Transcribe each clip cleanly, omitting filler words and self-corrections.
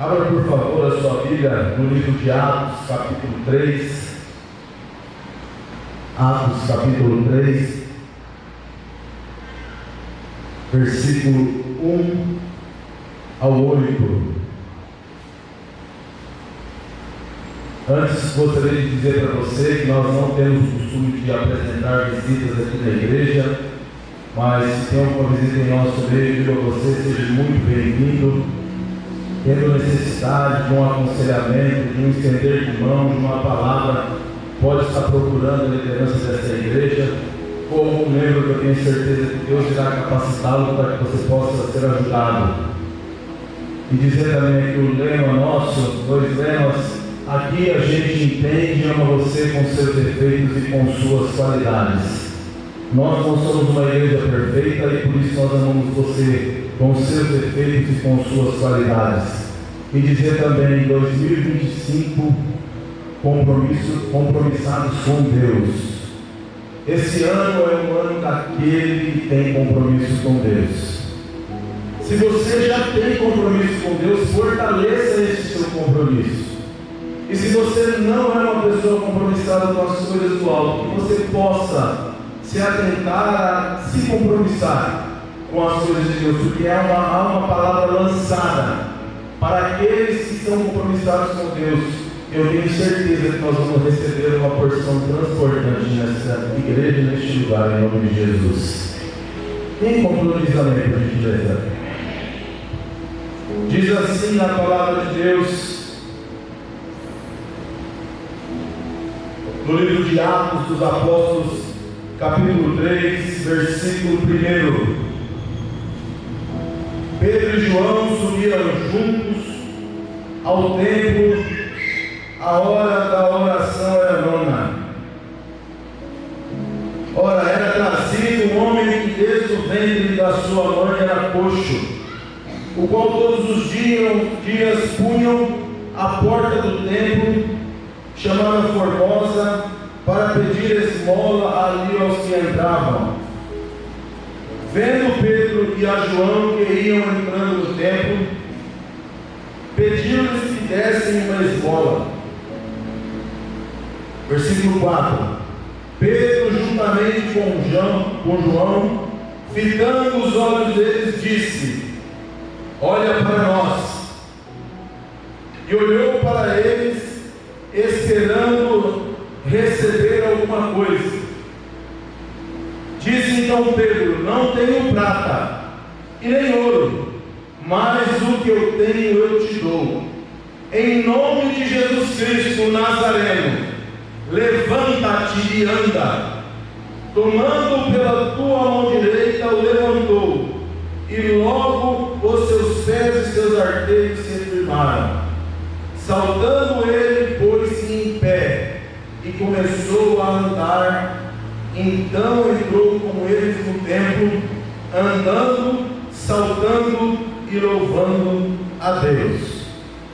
Abra por favor a sua Bíblia no livro de Atos, capítulo 3. Atos, capítulo 3, versículo 1 ao 8. Antes, gostaria de dizer para você que nós não temos o costume de apresentar visitas aqui na igreja, mas se tem alguma visita em nosso meio, digo a você, seja muito bem-vindo. Tendo necessidade de um aconselhamento, de um estender de mão, de uma palavra, pode estar procurando a liderança dessa igreja, como um membro que eu tenho certeza que Deus irá capacitá-lo para que você possa ser ajudado. E dizer também que o lema nosso, dois lemas, aqui a gente entende e ama você com seus defeitos e com suas qualidades. Nós não somos uma igreja perfeita e por isso nós amamos você com seus defeitos e com suas qualidades. E dizer também, em 2025, compromissados com Deus. Esse ano é um ano daquele que tem compromisso com Deus. Se você já tem compromisso com Deus, fortaleça esse seu compromisso. E se você não é uma pessoa compromissada com as coisas do alto, que você possa se atentar a se compromissar com as coisas de Deus, porque há uma palavra lançada para aqueles que estão compromissados com Deus. Eu tenho certeza que nós vamos receber uma porção transportante nessa igreja, neste lugar, em nome de Jesus. Quem compromissa amém, por gentileza? Diz assim na palavra de Deus, no livro de Atos dos Apóstolos, capítulo 3, versículo 1. Pedro e João subiram juntos ao templo, a hora da oração era nona. Ora, era trazido um homem que desde o ventre da sua mãe era coxo, o qual todos os dias punham à porta do templo, chamada Formosa, para pedir esmola ali aos que entravam. Vendo Pedro e a João que iam entrando no templo, pediu-lhes que dessem uma esmola. Versículo 4. Pedro, juntamente com João, fitando os olhos deles, disse: olha para nós. E olhou para eles, esperando receber alguma coisa. Disse então Pedro: não tenho prata e nem ouro, mas o que eu tenho eu te dou. Em nome de Jesus Cristo Nazareno, levanta-te e anda. Tomando pela tua mão direita, o levantou, e logo os seus pés e seus arteiros se firmaram. Saltando ele, pôs-se em pé e começou a andar. Então entrou com eles no templo, andando, saltando e louvando a Deus.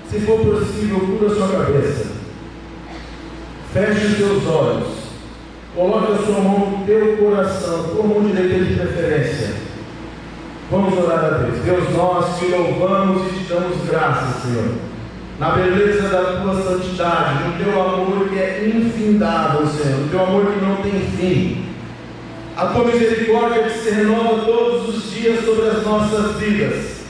Se for possível, cubra a sua cabeça, feche os seus olhos, coloque a sua mão no teu coração, tua mão direita de preferência. Vamos orar a Deus. Deus, nós te louvamos e te damos graças, Senhor, na beleza da tua santidade, no teu amor que é infindável, Senhor, no teu amor que não tem fim, a tua misericórdia que se renova todos os dias sobre as nossas vidas.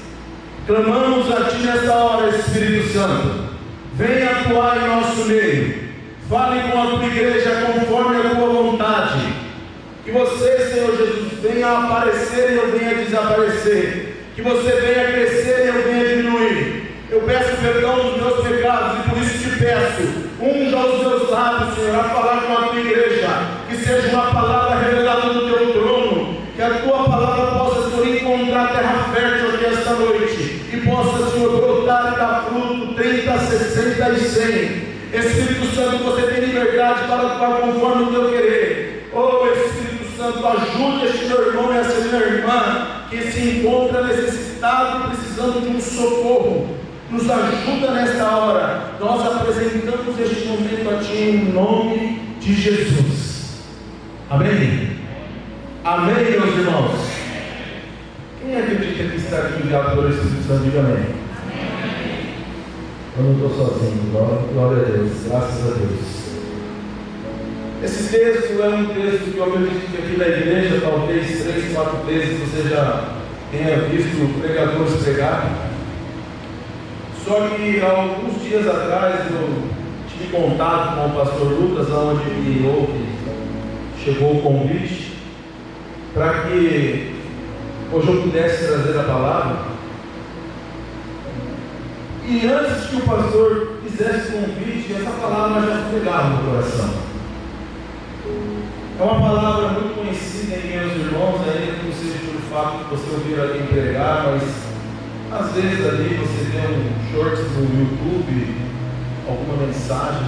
Clamamos a ti nessa hora, Espírito Santo, venha atuar em nosso meio, fale com a tua igreja conforme a tua vontade, que você, Senhor Jesus, venha aparecer e eu venha desaparecer, que você venha crescer e eu venha diminuir. Eu peço perdão dos meus pecados e por isso te peço, unja os meus lábios, Senhor, a falar com a tua igreja, que seja uma palavra revelada do teu trono, que a tua palavra possa, Senhor, encontrar terra fértil aqui esta noite, e possa, Senhor, brotar e dar fruto 30, 60 e 100. Espírito Santo, você tem liberdade para atuar conforme o teu querer. Oh Espírito Santo, ajude este meu irmão e essa minha irmã, que se encontra necessitado e precisando de um socorro. Nos ajuda nesta hora. Nós apresentamos este momento a ti em nome de Jesus. Amém? Amém, meus irmãos? Quem acredita que está aqui enviado pelo Espírito Santo? Diga amém. Eu não estou sozinho, glória a Deus, graças a Deus. Esse texto é um texto que eu acredito que aqui na igreja, talvez 3, 4 vezes você já tenha visto pregadores pregarem. Só que há alguns dias atrás eu tive contato com o pastor Lucas, onde chegou o convite para que hoje eu pudesse trazer a palavra. E antes que o pastor fizesse o convite, essa palavra já pegava no coração. É uma palavra muito conhecida em meus irmãos, ainda que não seja pelo fato de você ouvir alguém pregar, mas às vezes ali você vê um shorts no YouTube, alguma mensagem.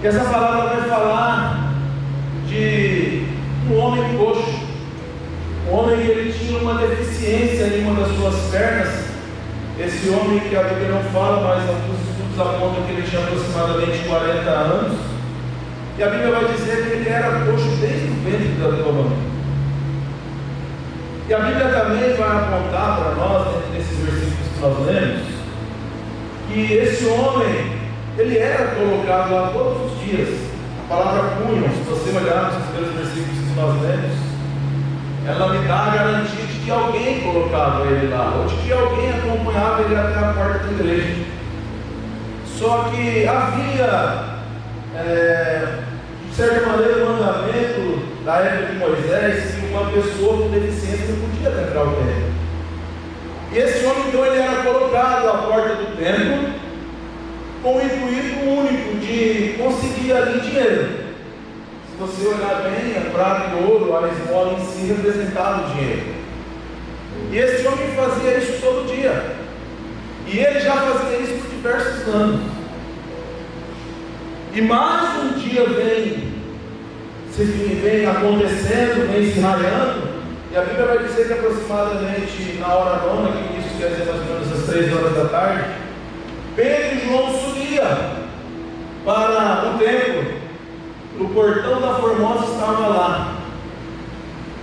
E essa palavra vai falar de um homem coxo, um homem que ele tinha uma deficiência em uma das suas pernas. Esse homem que a Bíblia não fala, mas alguns estudos apontam que ele tinha aproximadamente 40 anos. E a Bíblia vai dizer que ele era coxo desde o ventre da sua mãe. E a Bíblia também vai apontar para nós, dentro desses versículos que nós lemos, que esse homem, ele era colocado lá todos os dias. A palavra punham, se você olhar nos primeiros versículos que nós lemos, ela me dá a garantia de que alguém colocava ele lá, ou de que alguém acompanhava ele até a porta da igreja. Só que havia, de certa maneira, o mandamento da época de Moisés, que uma pessoa com deficiência não podia entrar ao templo. E esse homem, então, ele era colocado à porta do templo com o intuito único de conseguir ali dinheiro. Se você olhar bem, a prata e ouro, a esmola em si representava o dinheiro. E esse homem fazia isso todo dia. E ele já fazia isso por diversos anos. E mais um dia vem acontecendo, vem se raiando. E a Bíblia vai dizer que aproximadamente na hora nona, que isso quer dizer mais ou menos às 3 horas da tarde, Pedro e João subia para o templo. No portão da Formosa estava lá,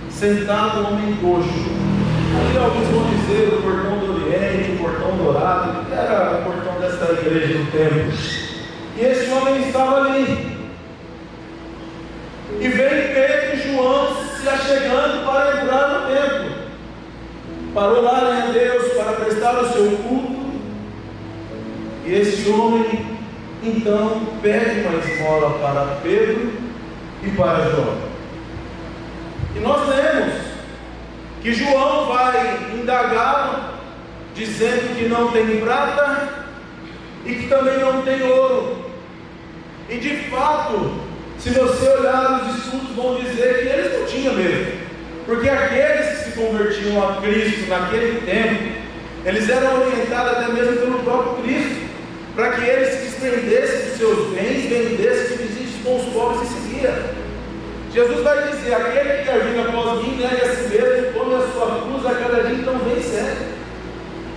sentado um homem coxo. Ali alguns vão dizer o portão do Oriente, o portão dourado, era o portão desta igreja do templo. E esse homem estava ali. E vem Pedro e João se achegando para entrar no templo, para orarem a Deus, para prestar o seu culto. E esse homem então pede uma esmola para Pedro e para João. E nós lemos que João vai indagá-lo, dizendo que não tem prata e que também não tem ouro. E de fato, se você olhar os estudos, vão dizer que eles não tinham mesmo, porque aqueles que se convertiam a Cristo naquele tempo, eles eram orientados até mesmo pelo próprio Cristo, para que eles se desprendessem dos seus bens, vendessem, dividissem com os pobres e seguia. Jesus vai dizer: aquele que quer vir após mim, negue a si mesmo, tome a sua cruz a cada dia, então vem segue.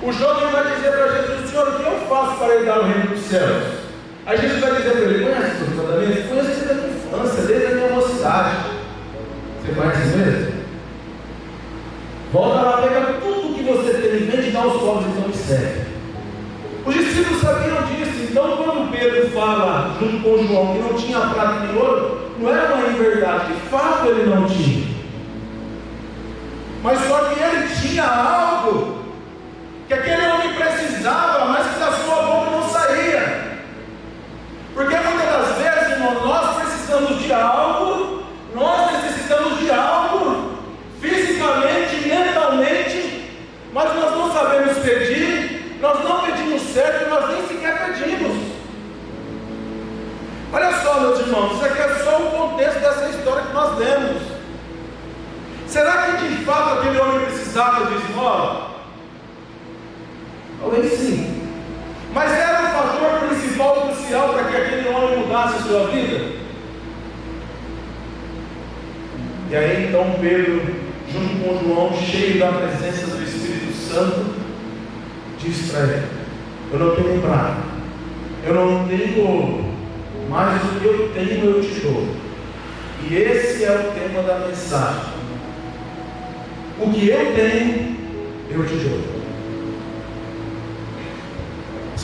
O jovem vai dizer para Jesus: Senhor, o que eu faço para herdar o reino dos céus? Aí Jesus vai dizer para ele: conhece os mandamentos? Conheço desde a minha infância, desde a minha mocidade. Você conhece mesmo? Volta lá, pega tudo que você tem, vende e dá aos pobres, então me segue. Os discípulos sabiam disso. Então quando Pedro fala junto com João que não tinha prata nem ouro, não era uma inverdade, de fato ele não tinha, mas só que ele tinha algo que aquele homem precisava, mas que da sua boca não saía. Porque muitas das vezes, irmão, nós precisamos de algo, nós necessitamos de algo fisicamente, mentalmente, mas nós não sabemos pedir. Nós não pedimos certo, nós nem sequer pedimos. Olha só, meus irmãos, isso aqui é só o contexto dessa história que nós lemos. Será que de fato aquele homem precisava de esmola? Talvez sim. Mas era o fator principal, crucial para que aquele homem mudasse a sua vida? E aí então Pedro, junto com João, cheio da presença do Espírito Santo, diz para ele: eu não tenho prata, eu não tenho ouro, mas o que eu tenho eu te dou. E esse é o tema da mensagem. O que eu tenho eu te dou.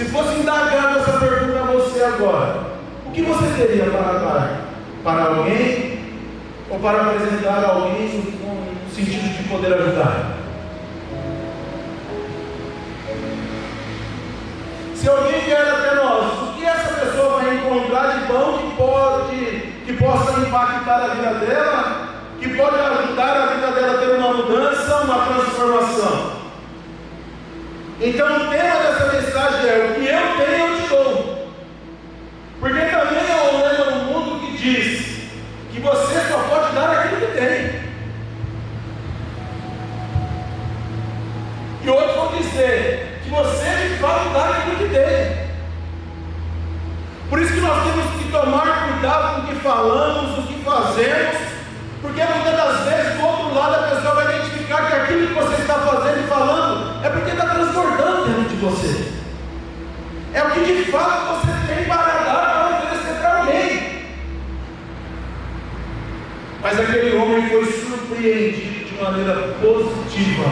Se fosse indagar essa pergunta a você agora, o que você teria para dar? Para alguém? Ou para apresentar a alguém no sentido de poder ajudar? Se alguém vier até nós, o que essa pessoa vai encontrar de bom que possa impactar a vida dela, que pode ajudar a vida dela a ter uma mudança, uma transformação? Então o tema dessa mensagem é: o que eu tenho eu te dou. Porque também é um lema no mundo que diz que você só pode dar aquilo que tem. E outros vão dizer que você de fato dá aquilo que tem. Por isso que nós temos que tomar cuidado com o que falamos, o que fazemos, porque muitas das vezes do outro lado a pessoa vai identificar que aquilo que você está fazendo e falando é porque está transbordando dentro de você. É o que de fato você tem para dar, para oferecer para alguém. Mas aquele homem foi surpreendido de maneira positiva.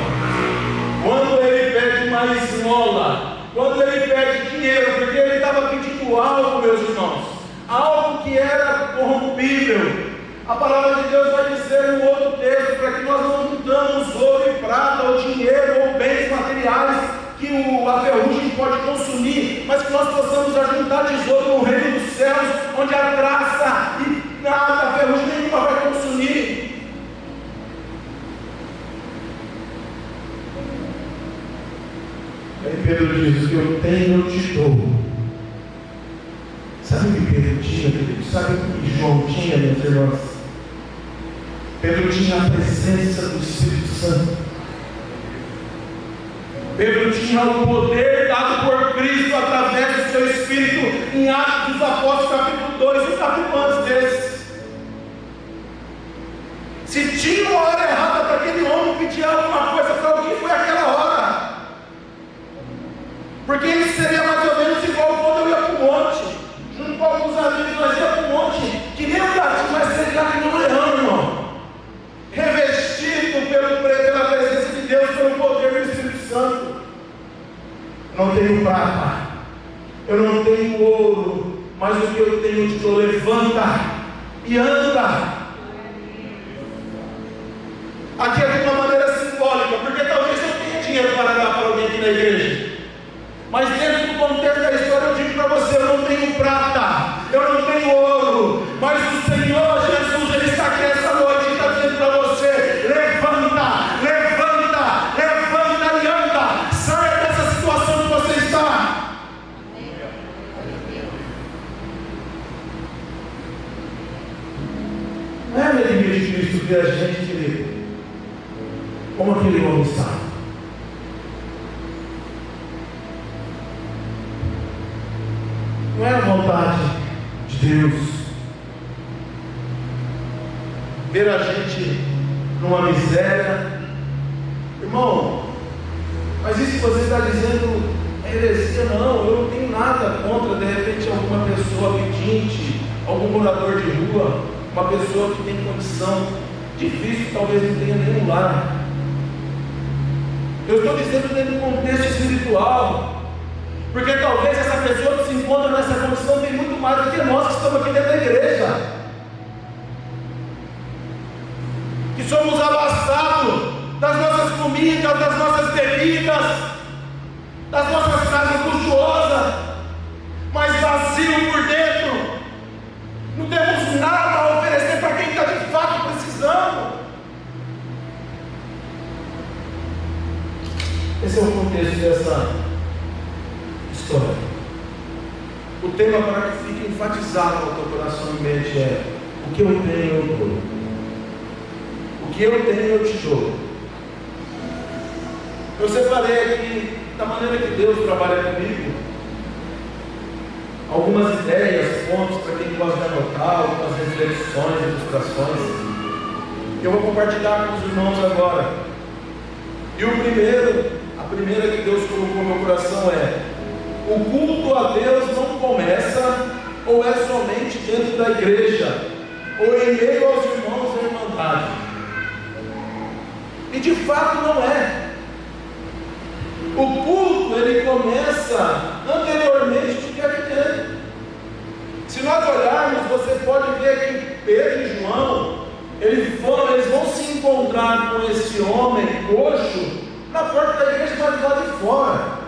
Quando ele pede uma esmola, quando ele pede dinheiro, porque ele estava pedindo algo, meus irmãos, algo que era corrompível. A palavra de Deus vai dizer no outro texto, para que nós não juntamos ouro e prata, ou dinheiro, ou bens materiais, que a ferrugem pode consumir, mas que nós possamos ajuntar tesouro no reino dos céus, onde a traça e nada, a ferrugem nenhuma vai consumir. Aí Pedro diz: o que eu tenho eu te dou. Sabe o que Pedro tinha, querido? Sabe o que João tinha, meus irmãos? Pedro tinha a presença do Espírito Santo. Pedro tinha o poder dado por Cristo através do seu Espírito, em Atos dos Apóstolos, capítulo 2, um capítulo antes desse. Se tinha uma hora errada para aquele homem pedir alguma coisa para alguém, foi aquela hora. Porque isso seria mais ou menos igual quando eu ia para o monte, junto com alguns amigos, nós ia para o monte, que nem um gatinho, mas seria que nem um leão, irmão. Revestido pela presença de Deus, pelo poder do Espírito Santo. Não tenho prata, eu não tenho ouro, mas o que eu tenho eu te dou. Levanta e anda. Aqui é de uma maneira simbólica, porque talvez eu tenha dinheiro para dar para alguém aqui na igreja, mas dentro do contexto da história eu digo para você: eu não tenho prata, eu não tenho ouro, mas o Senhor Jesus, Ele está aqui essa noite e está dizendo para você: levanta, levanta, levanta e anda. Saia dessa situação que você está. Não é a alegria de Cristo ver a gente, querido, como aquele homem está. Não é a vontade de Deus ver a gente numa miséria. Irmão, mas isso que você está dizendo é heresia? Não, eu não tenho nada contra, de repente, alguma pessoa pedinte, algum morador de rua, uma pessoa que tem condição difícil, talvez não tenha nenhum lar. Eu estou dizendo dentro do contexto espiritual, porque talvez essa pessoa que se encontra nessa condição tem muito mais do que nós que estamos aqui dentro da igreja, que somos abastados das nossas comidas, das nossas bebidas, das nossas casas luxuosas, mas vazio por dentro. Não temos nada a oferecer para quem está de fato precisando. Esse é o contexto dessa história. O tema, para que fique enfatizado no teu coração e mente, é: o que eu tenho eu dou. O que eu tenho eu te dou. Eu separei aqui, da maneira que Deus trabalha comigo, algumas ideias, pontos para quem gosta de anotar, algumas reflexões, ilustrações. Eu vou compartilhar com os irmãos agora. E a primeira que Deus colocou no meu coração é: o culto a Deus não começa ou é somente dentro da igreja, ou em meio aos irmãos da irmandade. E de fato não é. O culto, ele começa anteriormente eles vão se encontrar com esse homem coxo na porta da igreja, mas lá de fora.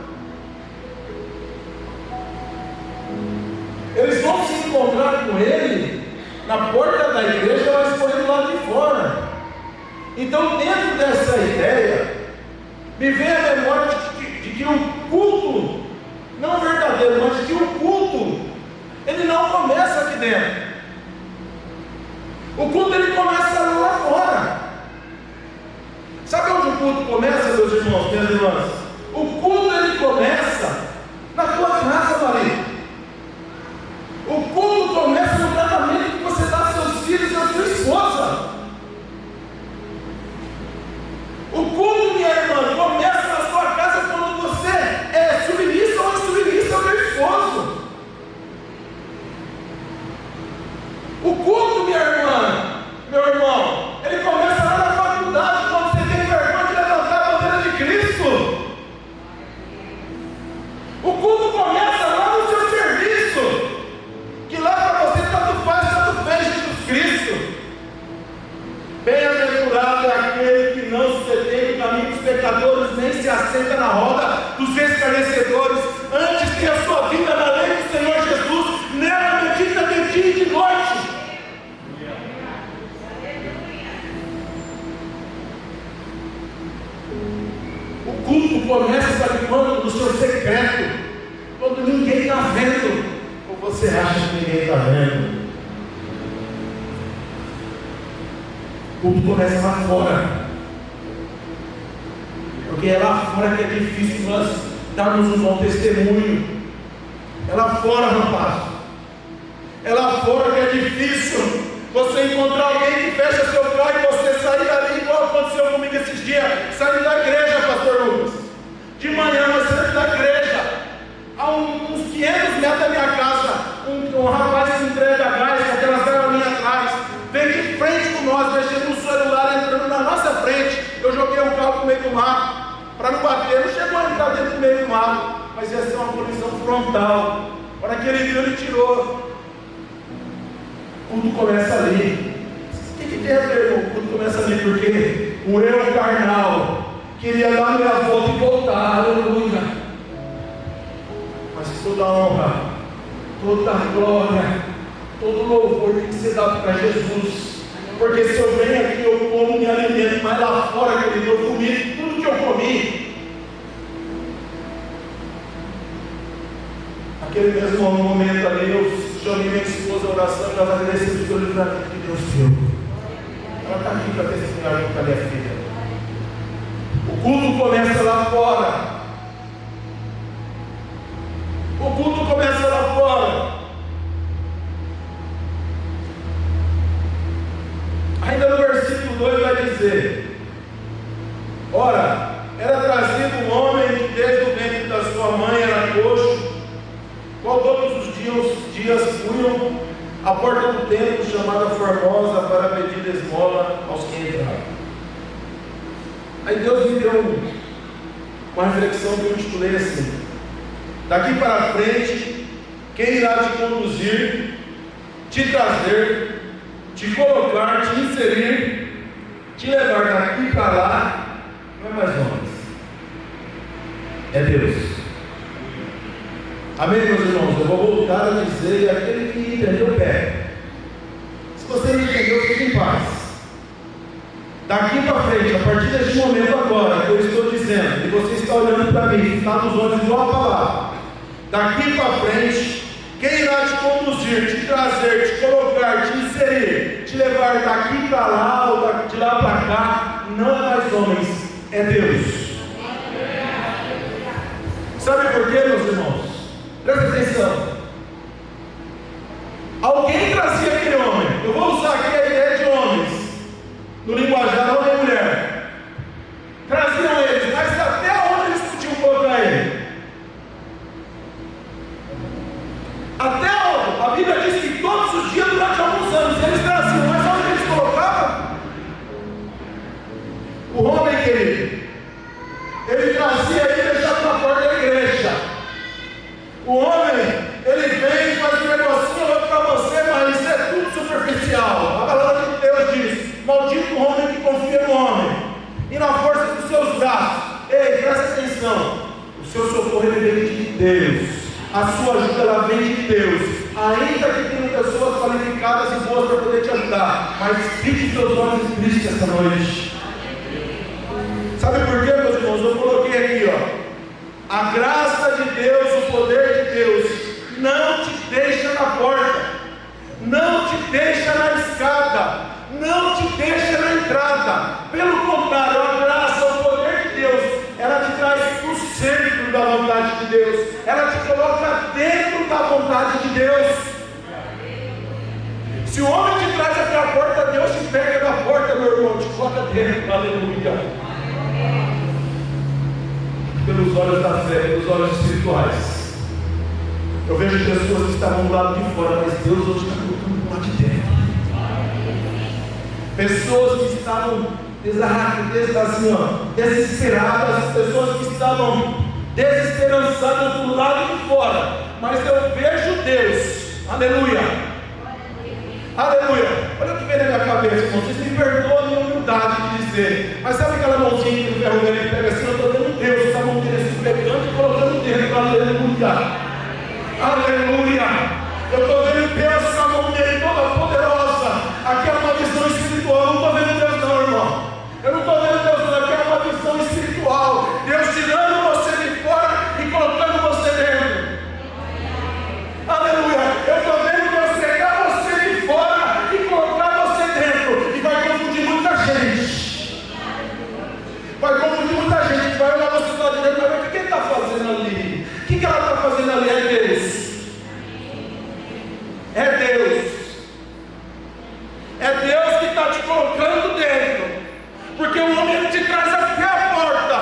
Eles vão se encontrar com ele na porta da igreja, mas correndo lá de fora. Então, dentro dessa ideia, me vem a memória de que o culto, não verdadeiro, mas que o culto, ele não começa aqui dentro. O culto, ele começa lá fora. Sabe onde o culto começa, meus irmãos, minhas irmãs? O culto, ele começa na tua casa, marido. O culto começa no tratamento que você dá aos seus filhos e à sua esposa. O culto, minha irmã, começa na sua casa quando você é submissa ou insubmissa ao teu esposo. O culto, minha irmã, meu irmão, ele começa lá na faculdade, quando você tem vergonha de levantar a bandeira de Cristo. O culto começa lá no seu serviço, que lá para você tanto fez Jesus Cristo. Bem-aventurado é aquele que não se detém no caminho dos pecadores, nem se assenta na roda dos escarnecedores. Antes tem a sua vida na lei do Senhor Jesus, nela medita de dia e de noite. O culto começa, sabe quando? No seu secreto, quando ninguém está vendo, ou você acha que ninguém está vendo. O culto começa lá fora, porque é lá fora que é difícil nós darmos um bom testemunho. É lá fora, rapaz, é lá fora que é difícil você encontrar alguém que fecha seu carro e você sair dali, igual aconteceu comigo esses dias. Saí da igreja, pastor Lucas, de manhã nós saímos da igreja, a uns 500 metros da minha casa, um rapaz que entrega gás, com aquelas gaiolinhas atrás, veio de frente com nós, mexendo no celular, entrando na nossa frente. Eu joguei o carro no meio do mato, para não bater, não chegou a entrar dentro do meio do mato, mas ia ser uma colisão frontal. A hora que ele viu, ele tirou. O culto começa ali. O que tem a ver, irmão? O culto começa ali porque o eu carnal queria dar minha volta e voltar, aleluia. Mas toda honra, toda glória, todo louvor tem que ser dado para Jesus. Porque se eu venho aqui, eu como, me alimento, mas lá fora, querido, eu comi tudo que eu comi. Naquele mesmo momento ali, eu chamei minha esposa a oração e nós agradecemos pelo livramento que Deus deu. Ela está aqui para testemunhar junto com a minha filha. O culto começa lá fora. O culto começa lá fora. Ainda no versículo 2 vai dizer: ora, era trazido um homem que desde o ventre da sua mãe era coxo, qual todos os dias punham à porta do templo chamada Formosa para pedir esmola aos que entravam. Aí Deus me deu uma reflexão que eu intitulei assim: daqui para frente, quem irá te conduzir, te trazer, te colocar, te inserir, te levar daqui para lá, não é mais homens, é Deus. Amém, meus irmãos? Eu vou voltar a dizer, e aquele que entendeu, pega. Se você não entendeu, fique em paz. Daqui para frente, a partir deste momento agora, que eu estou dizendo, e você está olhando para mim, está nos olhos igual a palavra. Daqui para frente, quem irá te conduzir, te trazer, te colocar, te inserir, te levar daqui para lá ou de lá para cá, não é mais homens, é Deus. Sabe por quê, meus irmãos? Presta atenção. Alguém trazia aquele homem. Eu vou usar aqui a ideia de homens, no linguajar homem e mulher. Traziam eles, mas até onde eles podiam colocar ele? Até onde? A Bíblia diz que todos os dias, durante alguns anos, eles traziam, mas onde eles colocavam? O homem, querido, ele trazia e deixava na porta da igreja. O homem, ele vem e faz um negocinho para você, mas isso é tudo superficial. A palavra de Deus diz: Maldito o homem que confia no homem e na força dos seus braços. Ei, presta atenção. O seu socorro ele vem de Deus. A sua ajuda ela vem de Deus. Ainda que tenham pessoas qualificadas e boas para poder te ajudar, mas fique seus olhos em Cristo essa noite. Sabe por quê, meus irmãos? Eu coloquei aqui, ó. A graça de Deus, o poder de Deus, não te deixa na porta, não te deixa na escada, não te deixa na entrada. Pelo contrário, a graça, o poder de Deus, ela te traz para o centro da vontade de Deus, ela te coloca dentro da vontade de Deus. Se o homem te traz até a porta, Deus te pega da porta, meu irmão, te coloca dentro. Aleluia. Pelos olhos da fé, pelos olhos espirituais, eu vejo pessoas que estavam do lado de fora, mas Deus hoje está colocando do lado de dentro. Pessoas que estavam desesperadas, pessoas que estavam desesperançadas do lado de fora, mas eu vejo Deus. Aleluia. Aleluia. Olha o que vem na minha cabeça, irmão. Vocês me perdoam a minha humildade de dizer, mas sabe aquela mãozinha que o ferro velho pega assim? Eu estou vendo Deus, essa mão dele se pegando e colocando dentro. Aleluia. Aleluia. Eu estou vendo Deus com a mão dele toda poderosa. Aqui é uma visão espiritual. Eu não estou vendo Deus não, irmão. Eu não estou vendo Deus não. Aqui é uma visão espiritual. Deus tirando você de fora e colocando você dentro. Aleluia. Eu estou vendo Deus pegar você de fora e colocar você dentro. E vai confundir muita gente. Vai confundir muita gente. Vai olhar você lá de dentro e vai ver o que ele está fazendo ali. O que ela está fazendo ali? É Deus. É Deus. É Deus que está te colocando dentro. Porque o homem ele te traz até a porta.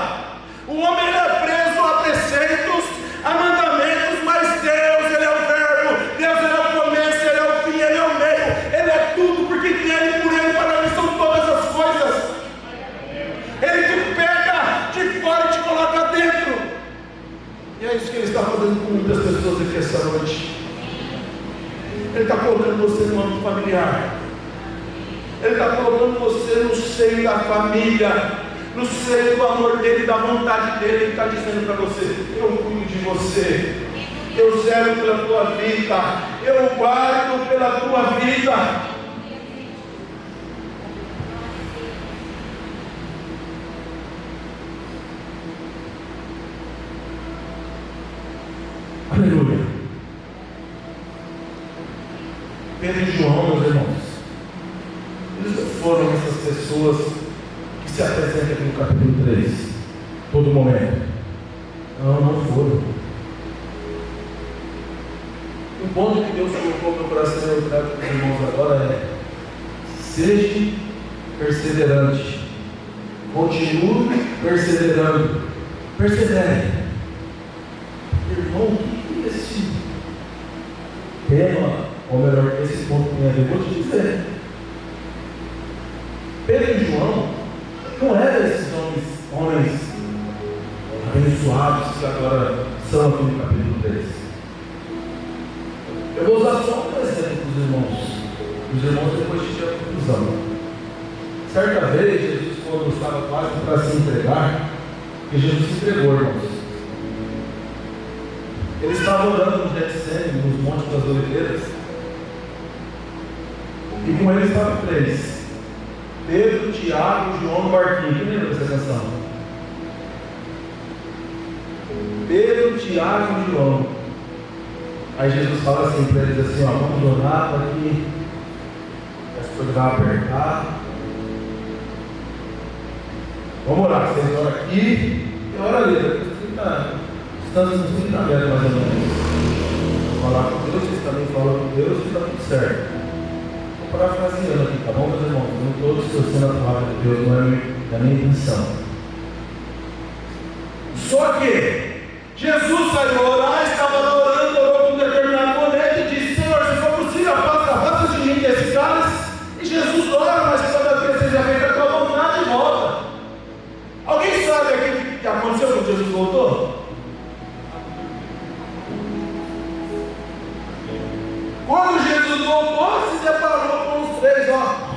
O homem ele é preso a preceitos, a mandamentos, mas Deus ele é o verbo. Deus ele é o começo, ele é o fim, ele é o meio. Ele é tudo, porque dele, por ele, para ele são todas as coisas. Ele te pega de fora e te coloca dentro. E é isso que ele está fazendo com muitas pessoas aqui essa noite. Ele está colocando você no âmbito familiar. Ele está colocando você no seio da família, no seio do amor dele, da vontade dele. Ele está dizendo para você: eu cuido de você, eu zelo pela tua vida, eu guardo pela tua vida. Aleluia. Pedro e João, meus irmãos, eles não foram essas pessoas que se apresentam aqui no capítulo 3, todo momento. Não foram. Um ponto que Deus colocou no meu coração e eu trago para os irmãos agora é: seja perseverante, continue perseverando, persevere. Irmão, o que é esse tema, ou melhor, esse ponto tem a ver? Vou te dizer. Pedro e João não eram esses homens abençoados que agora são aqui no capítulo 3. Eu vou usar só um exemplo para os irmãos. Os irmãos depois tiram a conclusão. Certa vez, Jesus, quando estava quase para se entregar, porque Jesus se entregou, irmãos. Ele estava orando no Getsêmani, nos Montes das Oliveiras, e com ele estavam 3: Pedro, Tiago e João no barquinho. Quem lembra dessa canção? Pedro, Tiago e João. Aí Jesus fala assim para eles assim: ó, vamos orar para que essa coisa vai apertar. Vamos orar, vocês oram aqui e oram ali. Estamos uns 30 metros mais ou menos. Vou falar com Deus, vocês também falam com Deus e está tudo certo. Vou parafraseando aqui, tá bom, meus irmãos? Não estou distorcendo a palavra de Deus, não é a minha intenção. Só que Jesus saiu a orar, estava orando, orou com um determinado momento e disse: Senhor, se for possível, afasta de mim esse cálice. E Jesus ora, mas todavia seja feita a tua vontade e volta. Alguém sabe aquilo que aconteceu quando Jesus voltou? Quando Jesus voltou, se deparou com os 3, ó.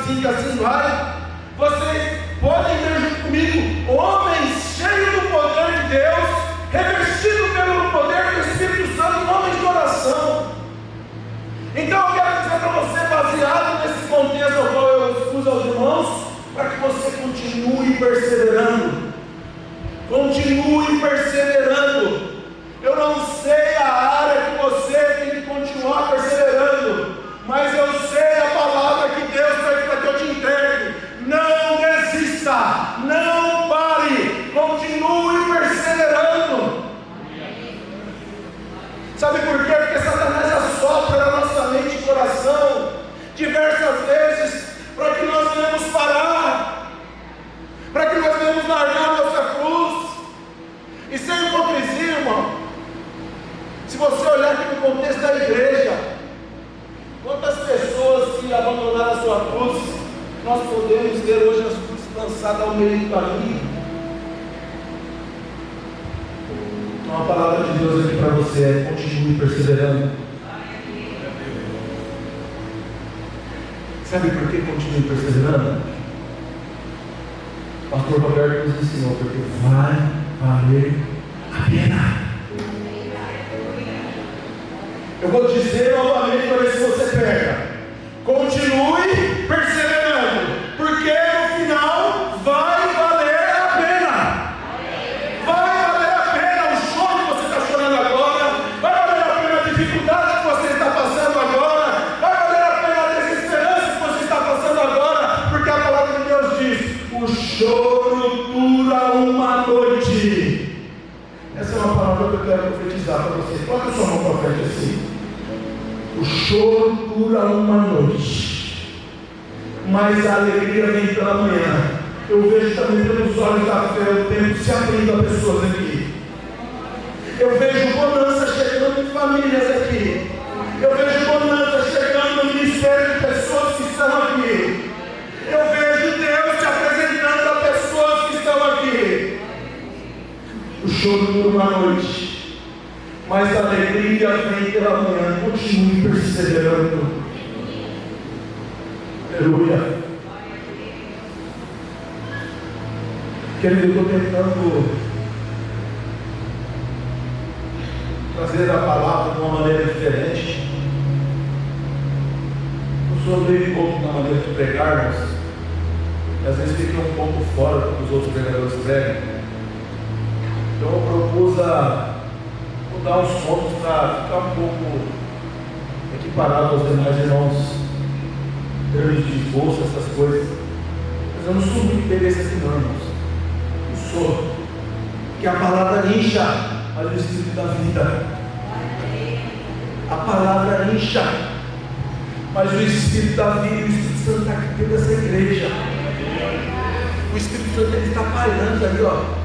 assim que assim vai. Vocês podem ver junto comigo homens cheios do poder de Deus, revestidos pelo poder do Espírito Santo, homens de oração. Então eu quero dizer para você, baseado nesse contexto ao qual eu expus aos irmãos, para que você continue perseverando. Continue perseverando. Eu não sei a área que você tem que continuar perseverando, mas eu sei a palavra que Deus fez para que eu te entregue. Não desista, não pare, continue perseverando. Sabe por quê? Porque Satanás assopra na nossa mente e coração diversas vezes para que nós venhamos parar, para que nós venhamos largar nossa cruz. E sem hipocrisia, irmão, se você olhar aqui no contexto da igreja, quantas pessoas que abandonaram a sua cruz, nós podemos ter hoje as cruzes lançadas ao meio do caminho? Então a palavra de Deus aqui para você é: continue perseverando. Sabe por que continue perseverando? O pastor Roberto nos ensinou, porque vai valer a pena. Eu vou dizer novamente para ver se você pega. Continue perseverando, porque no final vai valer a pena. Vai valer a pena o choro que você está chorando agora, vai valer a pena a dificuldade que você está passando agora, vai valer a pena a desesperança que você está passando agora, porque a palavra de Deus diz: o choro dura uma noite. Essa é uma palavra que eu quero profetizar para você. Coloca sua mão para frente assim. O choro dura uma noite, mas a alegria vem pela manhã. Eu vejo também pelos olhos da fé o tempo se abrindo a pessoas aqui. Eu vejo bonança chegando em famílias aqui. Eu vejo bonança chegando no ministério de pessoas que estão aqui. Eu vejo Deus se apresentando a pessoas que estão aqui. O choro dura uma noite, mas a alegria vem pela manhã. Continue perseverando. Aleluia. Querido, eu estou tentando trazer a palavra de uma maneira diferente. Eu sou meio pouco na maneira de pregar, mas às vezes fica um pouco fora do que os outros pregadores pregam. Então eu propus mudar os pontos para ficar um pouco equiparado aos demais irmãos, em termos de esboço, essas coisas. Mas eu não sou muito interesse aqui não, irmãos. Não sou. Porque a palavra incha, mas o Espírito da vida. A palavra incha, mas o Espírito da vida e o Espírito Santo está aqui dentro dessa igreja. O Espírito Santo ele está pairando ali, ó.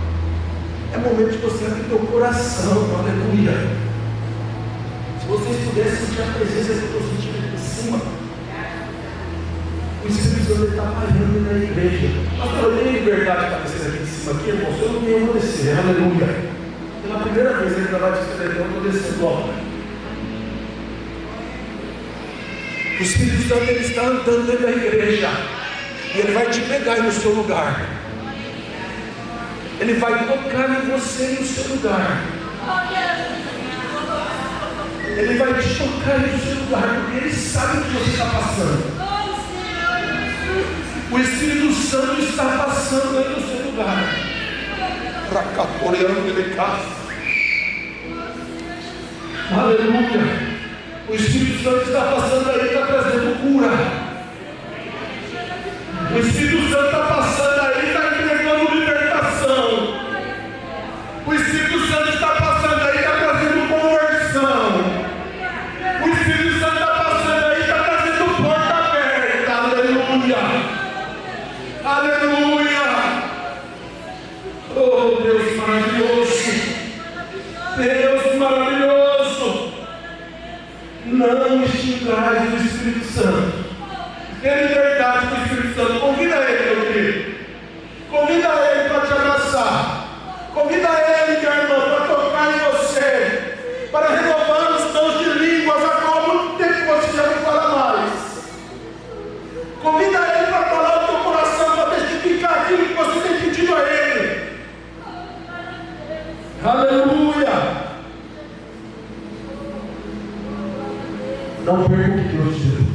É momento de você abrir teu coração, aleluia. Se vocês pudessem sentir a presença que eu estou sentindo aqui em cima, o Espírito Santo está pairando na igreja. Mas eu tenho liberdade para descer aqui em cima, aqui, irmão, eu não tenho vou descer, aleluia. Pela primeira vez ele vai descer, eu estou descendo, ó. O Espírito Santo ele está andando dentro da igreja, e ele vai te pegar aí no seu lugar. Ele vai tocar em você no seu lugar. Ele vai te tocar no seu lugar, porque ele sabe o que você está passando. O Espírito Santo está passando aí no seu lugar. Aleluia. O Espírito Santo está passando aí, está trazendo cura. O Espírito Santo está passando aí, está entregando libertação. O Espírito Santo está passando aí, está trazendo conversão. O Espírito Santo está passando aí, está trazendo porta aberta. Aleluia. Aleluia. Oh Deus maravilhoso. Deus maravilhoso. Não extingais o Espírito Santo. Tem liberdade do Espírito Santo. Convida ele, meu querido. Convida ele para te abraçar. Convida ele, meu irmão, para tocar em você, para renovar os dons de línguas. Agora há muito tempo que você já não fala mais. Convida ele para Não perca o que Deus te deu.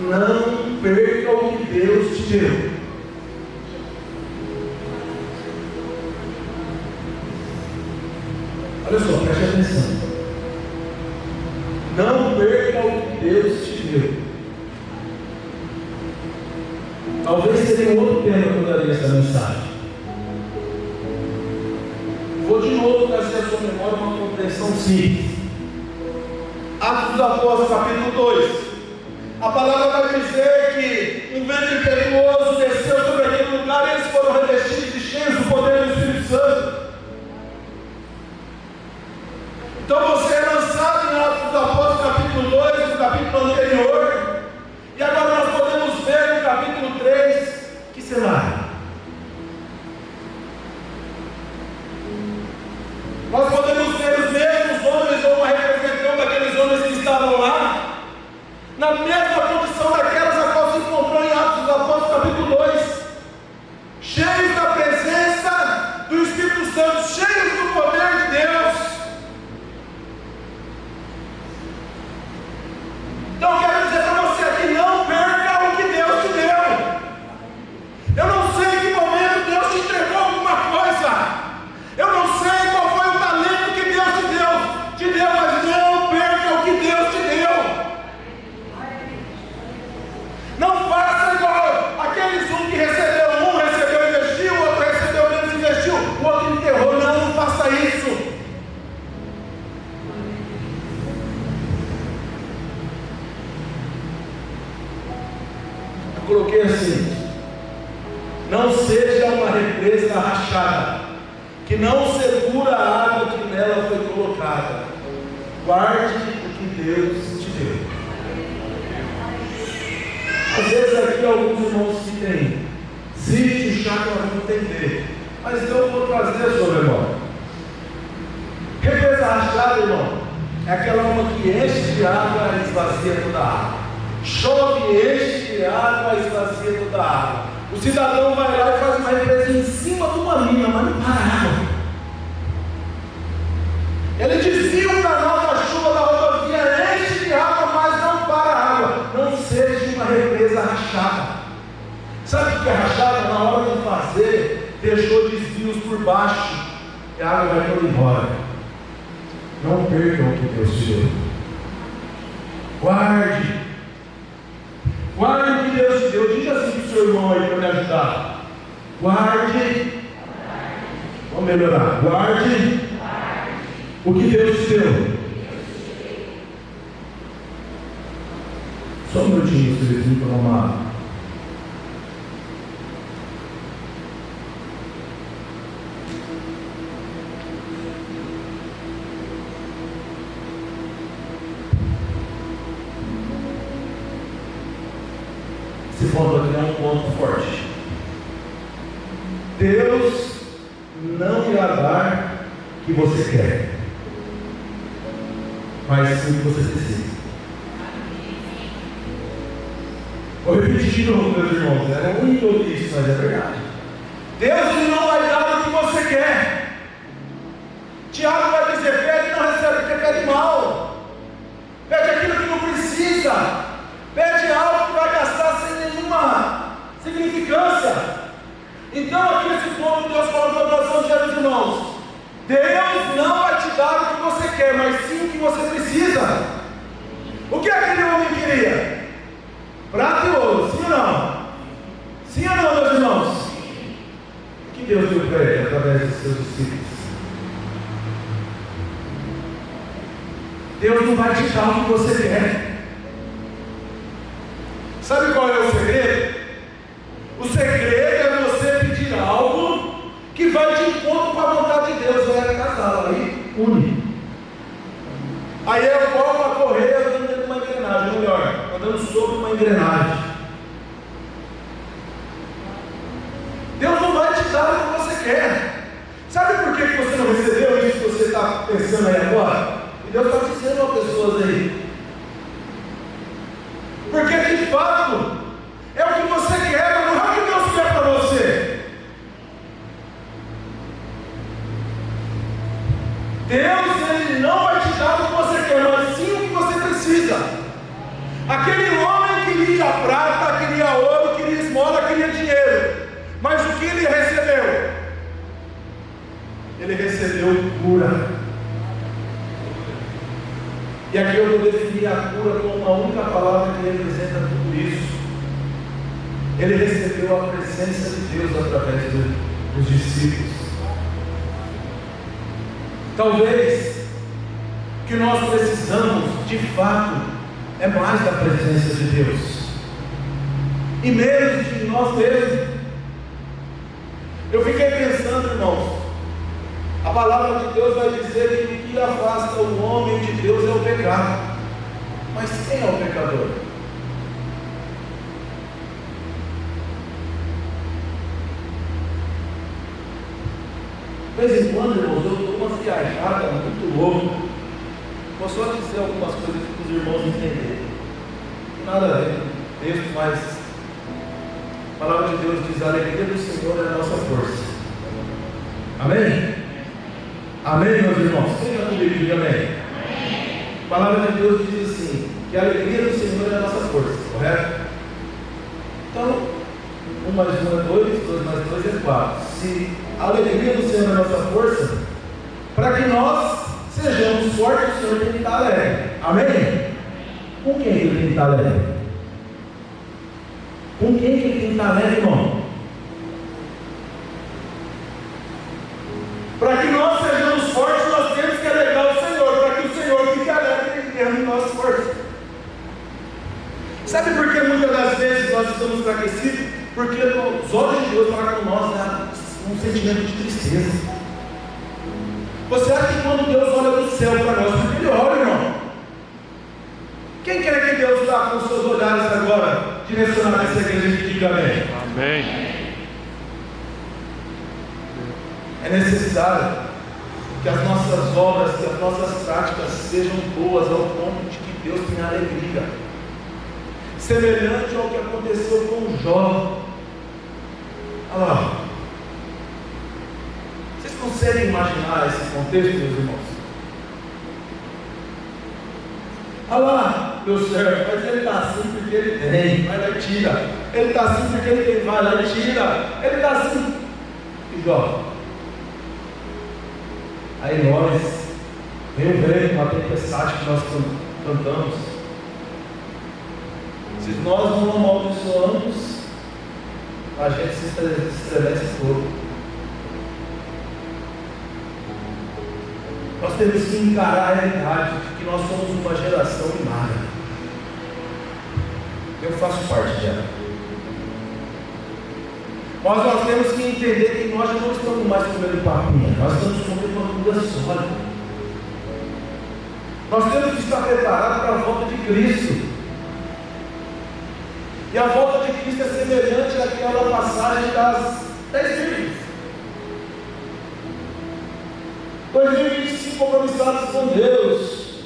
Não perca o que Deus te deu. Olha só, preste atenção. Não perca o que Deus te deu. Talvez seria um outro tema que eu daria essa mensagem. Vou de novo trazer à sua memória uma compreensão simples. Atos dos Apóstolos, capítulo 2. A palavra vai dizer que um vento impetuoso desceu sobre aquele lugar e eles foram revestidos e cheios do poder do Espírito Santo. Então você é lançado em Atos dos Apóstolos, capítulo 2, no capítulo anterior. E agora nós podemos ver no capítulo 3, que cenário? Nós podemos ver os mesmos homens, ou uma representação daqueles homens que estavam lá, na mesma condição daquelas a qual se encontrou em Atos dos Apóstolos, capítulo 2, cheios da presença do Espírito Santo, cheios do poder de Deus. Então eu quero dizer para você aqui, não perca o que Deus te deu. Eu não sei em que momento Deus te entregou alguma coisa. Eu não sei qual foi o talento que Deus te deu, mas não perca o que Deus te deu. Não faça igual aqueles que recebeu investiu, o outro recebeu menos, investiu, o outro enterrou. Não faça isso. Eu coloquei assim: não seja uma represa rachada, que não segura a água que nela foi colocada. Guarde o que Deus te deu. Às vezes aqui alguns irmãos que têm sítio, chácara, vão entender, mas eu vou trazer a sua memória. Represa rachada, irmão, é aquela uma que enche de água e esvazia toda a água. Chove, enche de água e esvazia toda a água. O cidadão vai lá e faz uma represa em cima de uma mina, mas não para a água. Ele desvia o canal da chuva da rodovia, enche de água, mas não para a água. Não seja uma represa rachada. Sabe o que é rachada? Na hora de fazer, deixou desvios por baixo e a água vai toda embora. Não percam o que Deus te deu. Guarde o que Deus te deu. Diga assim para o seu irmão aí para me ajudar. Guarde. Vamos melhorar. Guarde o que Deus te deu. Só um minutinho, Espírito, para tomar uma água. Esse ponto aqui é um ponto forte. Deus não irá dar o que você quer, mas sim o que você precisa. Vou repetir de novo, meus irmãos. É muito ouvir isso, mas é verdade. Deus não vai dar o que você quer. Tiago vai dizer: pede e não recebe, porque pede mal. Pede aquilo que não precisa. Pede algo que vai gastar sem nenhuma significância. Então, aqui nesse ponto, Deus fala para nós, meus irmãos: Deus não vai te dar o que você quer, mas sim o que você precisa. O que aquele homem queria? Prata e ouro, sim ou não? Sim ou não, meus irmãos? O que Deus deu para ele através dos seus discípulos? Deus não vai te dar o que você quer. Sabe qual é o segredo? O segredo é você pedir algo que vai de encontro com a vontade de Deus. Vai casar, aí une. Aí é igual uma correia andando dentro de uma engrenagem, melhor, andando sobre uma engrenagem. Deus não vai te dar o que você quer. Sabe por que você não recebeu isso que você está pensando aí agora? E Deus está dizendo a pessoas aí. Porque de fato é o que você quer, mas não é o que Deus quer para você. Deus, Ele não vai te dar o que você quer, mas sim o que você recebeu cura. E aqui eu vou definir a cura com uma única palavra que representa tudo isso. Ele recebeu a presença de Deus através dos discípulos. Talvez o que nós precisamos de fato é mais da presença de Deus e menos de nós mesmos. Eu fiquei pensando, irmãos, a palavra de Deus vai dizer que o que afasta o homem de Deus é o pecado. Mas quem é o pecador? De vez em quando, irmãos, eu dou uma viajada muito louca. Vou só dizer algumas coisas para os irmãos entenderem. Não tem nada a ver com o texto, mas a palavra de Deus diz: a alegria do Senhor é a nossa força. Amém? Amém, meus irmãos? Quem já comigo, diga amém. A palavra de Deus diz assim: que a alegria do Senhor é a nossa força, correto? Então, 1 mais 1 é 2, 2 mais 2 é 4. Se a alegria do Senhor é a nossa força, para que nós sejamos fortes, o Senhor tem que estar alegre. Amém? Com quem ele tem que estar alegre? Com quem ele tem que estar alegre, irmão? Para que nós sejamos fortes, nós temos que alegrar o Senhor, para que o Senhor fique alegre em nossa força. Sabe por que muitas das vezes nós estamos enfraquecidos? Porque os olhos de Deus para com nós um sentimento de tristeza. Você acha que quando Deus olha do céu para nós, porque Ele olha, irmão? Quem quer que Deus está com os seus olhares agora direcionados a essa igreja que diga amém? Amém. É necessário que as nossas obras, que as nossas práticas sejam boas ao ponto de que Deus tenha alegria, semelhante ao que aconteceu com Jó. Olha lá. Vocês conseguem imaginar esse contexto, meus irmãos? Olha lá, meu servo, mas ele está assim porque ele tem, vai lá e tira. Ele está assim porque ele tem, vai lá e tira. Ele está assim. E Jó? Aí nós, vem uma tempestade que nós cantamos. Se nós não amaldiçoamos, a gente se estremece todo. Nós temos que encarar a realidade de que nós somos uma geração mimada. Eu faço parte dela. Mas nós temos que entender que nós já não estamos mais comendo papinha, nós estamos comendo uma comida sólida. Nós temos que estar preparados para a volta de Cristo. E a volta de Cristo é semelhante àquela passagem das 10 virgens. 2025 compromissados com Deus.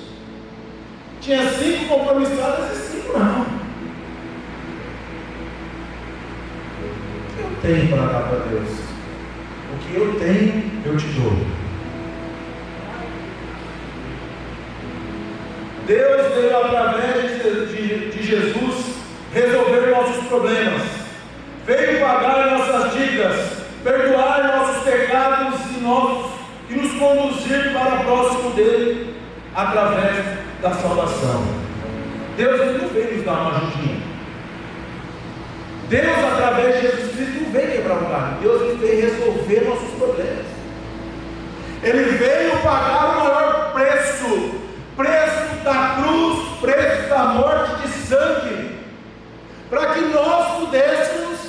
Tinha 5 compromissadas e 5 não. O que eu tenho para dar para Deus? O que eu tenho, eu te dou. Deus veio através de Jesus resolver nossos problemas, veio pagar nossas dívidas, perdoar nossos pecados e nos conduzir para próximo dele através da salvação. Deus não veio nos dar uma ajudinha. Deus, através de Jesus Cristo, não veio quebrar um galho. Deus veio resolver nossos problemas. Ele veio pagar o maior preço da cruz, preço da morte de sangue, para que nós pudéssemos,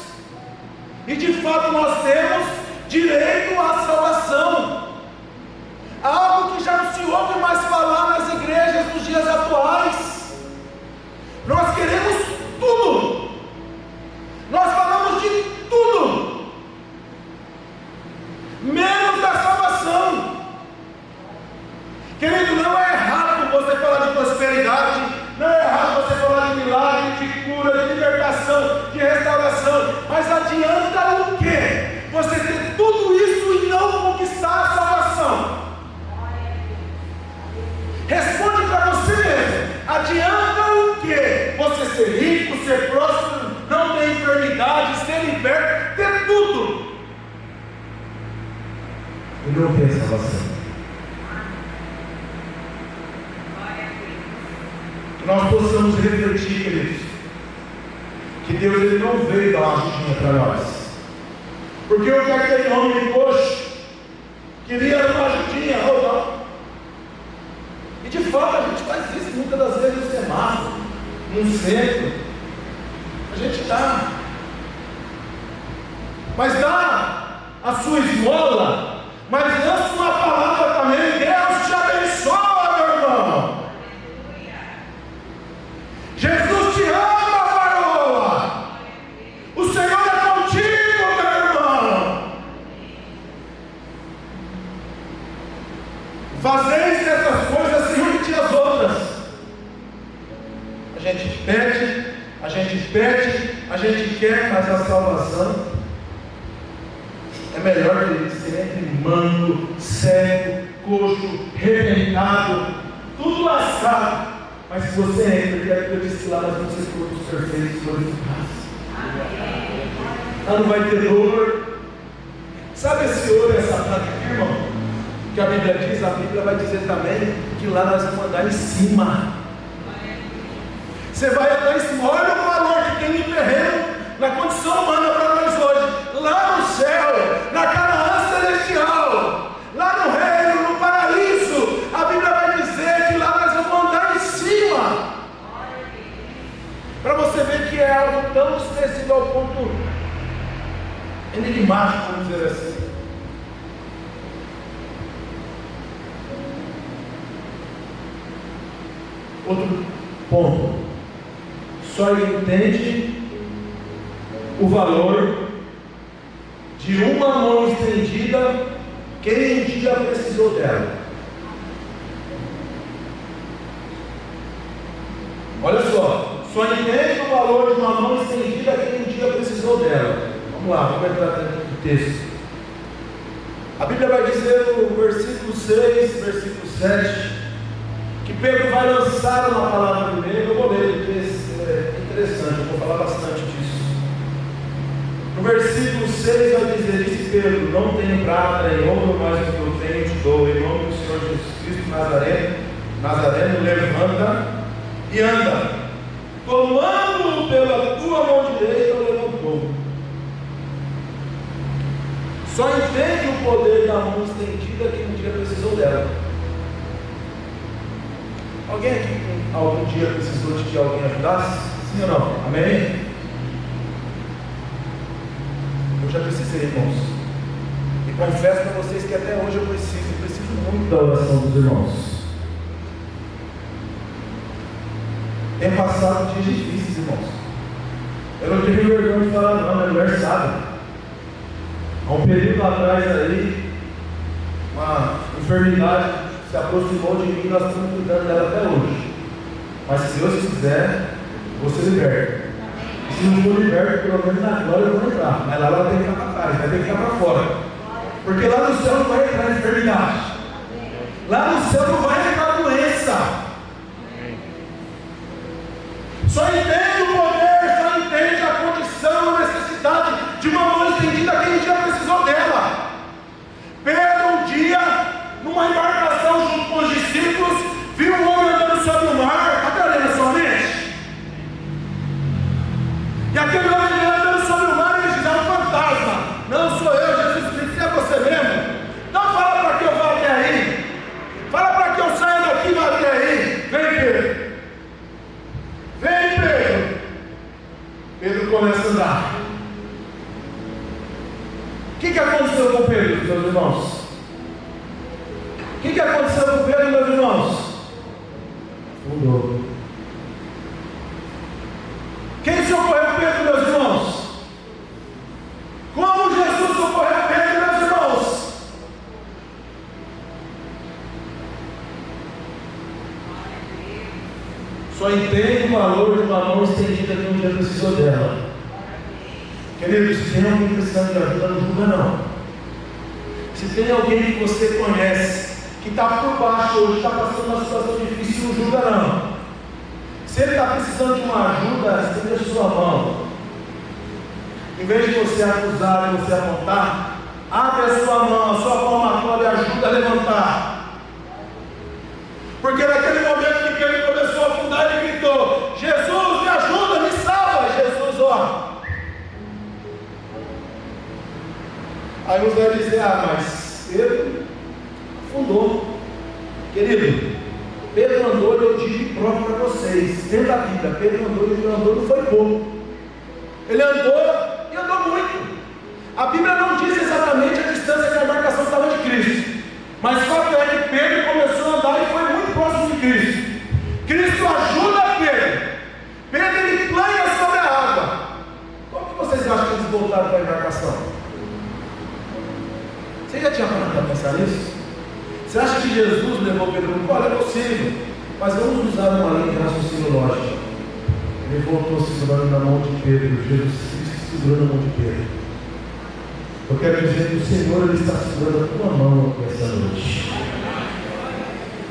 e de fato nós temos direito à salvação. Algo que já não se ouve mais falar nas igrejas nos dias atuais. Nós queremos tudo, nós falamos de tudo, menos da salvação. Querido, não é errado você falar de prosperidade, não é errado você falar de milagre, de cura, de libertação, de restauração, mas adianta o quê? Você ter tudo isso e não conquistar a salvação? Responde para você mesmo. Adianta o quê? Você ser rico, ser próspero, não ter enfermidade, ser liberto, ter tudo e não ter salvação. possamos refletir, queridos, que Deus ele não veio dar uma ajudinha para nós. Porque o que aquele homem coxo queria uma ajudinha, ou não. E de fato a gente faz isso muitas das vezes no semáforo, num centro. A gente dá. Mas dá a sua esmola, mas lança uma palavra também. Deus te abençoa, meu irmão. Jesus te ama, varoa. O Senhor é contigo, meu irmão. Fazeis essas coisas sem omitir as outras. A gente pede, a gente quer, mas a salvação é melhor que ele sempre manco, cego, coxo, rebentado, tudo lascado. Mas se você entra, eu disse lá, nós vamos ser todos perfeitos, glorificados. Lá não vai ter dor. Sabe esse ouro e essa prata aqui, irmão? Que a Bíblia diz, a Bíblia vai dizer também que lá nós vamos andar em cima. Você vai andar em cima. Olha o valor que tem no terreno, na condição humana para nós hoje. Lá no céu, na Canaã celestial, lá no reino, no paraíso, a Bíblia vai dizer que lá nós vamos andar em cima. Para você ver que é algo tão desconhecido ao ponto enigmático, vamos dizer assim. Outro ponto. Só entende o valor de uma mão estendida quem um dia precisou dela. Olha só entende o valor de uma mão estendida quem um dia precisou dela. Vamos lá, vamos entrar dentro do texto. A Bíblia vai dizer no versículo 6, versículo 7, que Pedro vai lançar uma palavra primeiro. Eu vou ler, porque é interessante, eu vou falar bastante disso. No versículo 6 vai dizer: disse Pedro, não tenho prata nem ouro, mas o que eu tenho te dou. Em nome do Senhor Jesus Cristo Nazareno, levanta e anda. Tomando-o pela tua mão direita, o levantou. Só entende o poder da mão estendida quem um dia precisou dela. Alguém aqui algum dia precisou de que alguém ajudasse? Sim ou não? Amém? Eu já precisei, irmãos. E confesso para vocês que até hoje eu preciso muito da oração dos irmãos. Tem passado dias difíceis, irmãos. Eu não tenho vergonha de falar não, minha mulher sabe. Há um período atrás aí, uma enfermidade se aproximou de mim e nós estamos cuidando dela até hoje. Mas se Deus quiser, vou ser liberto. E se não for liberto, pelo menos na glória eu vou entrar. Mas lá ela tem que ficar para trás, vai ter que ficar para fora. Porque lá no céu não vai entrar enfermidade. Lá no céu não vai entrar doença. Só entende o poder, só entende a condição, a necessidade de uma mão estendida quem um dia precisou dela. Pedro um dia, numa embarcação junto com os discípulos, viu um homem andando sobre o mar. Até ali na sua mente. E aquele homem andando sobre o mar, ele diz: é um fantasma. Não sou eu, Jesus Cristo, é você mesmo. Então fala para que eu vá até aí. Fala para que eu saia daqui e vá até aí. Vem, Pedro. Vem, Pedro. Pedro começa a andar. O que aconteceu com Pedro, meus irmãos? O que aconteceu com Pedro, meus irmãos? Fundou. Quem socorreu Pedro, meus irmãos? Como Jesus socorreu Pedro, meus irmãos? Só entende o valor de uma mão estendida que um dia precisou dela. Queridos, se tem alguém precisando de ajuda, não julga não. Se tem alguém que você conhece, que está por baixo hoje, está passando uma situação difícil, não julga não. Se ele está precisando de uma ajuda, estenda a sua mão. Em vez de você acusar, de você apontar, abre a sua mão, a sua palmatória e ajuda a levantar. Porque naquele momento que ele começou a afundar, Aí ele gritou: Jesus, me ajuda, me salva. Jesus, ó. Aí uns vai dizer: ah, mas Pedro afundou. Querido, Pedro andou, eu digo próprio para vocês, dentro da Bíblia, Pedro andou, não foi pouco. Ele andou e andou muito. A Bíblia não diz exatamente a distância que a embarcação estava de Cristo, mas fato é que Pedro começou a andar e foi muito próximo de Cristo. Cristo ajuda Pedro. Pedro ele plana sobre a água. Como que vocês acham que eles voltaram para a embarcação? Você já tinha parado para pensar nisso? Você acha que Jesus levou Pedro no colo? É possível, mas vamos usar uma linha de raciocínio lógico. Ele voltou segurando na mão de Pedro, Jesus Cristo segurando a mão de Pedro. Eu quero dizer que o Senhor ele está segurando a tua mão essa noite.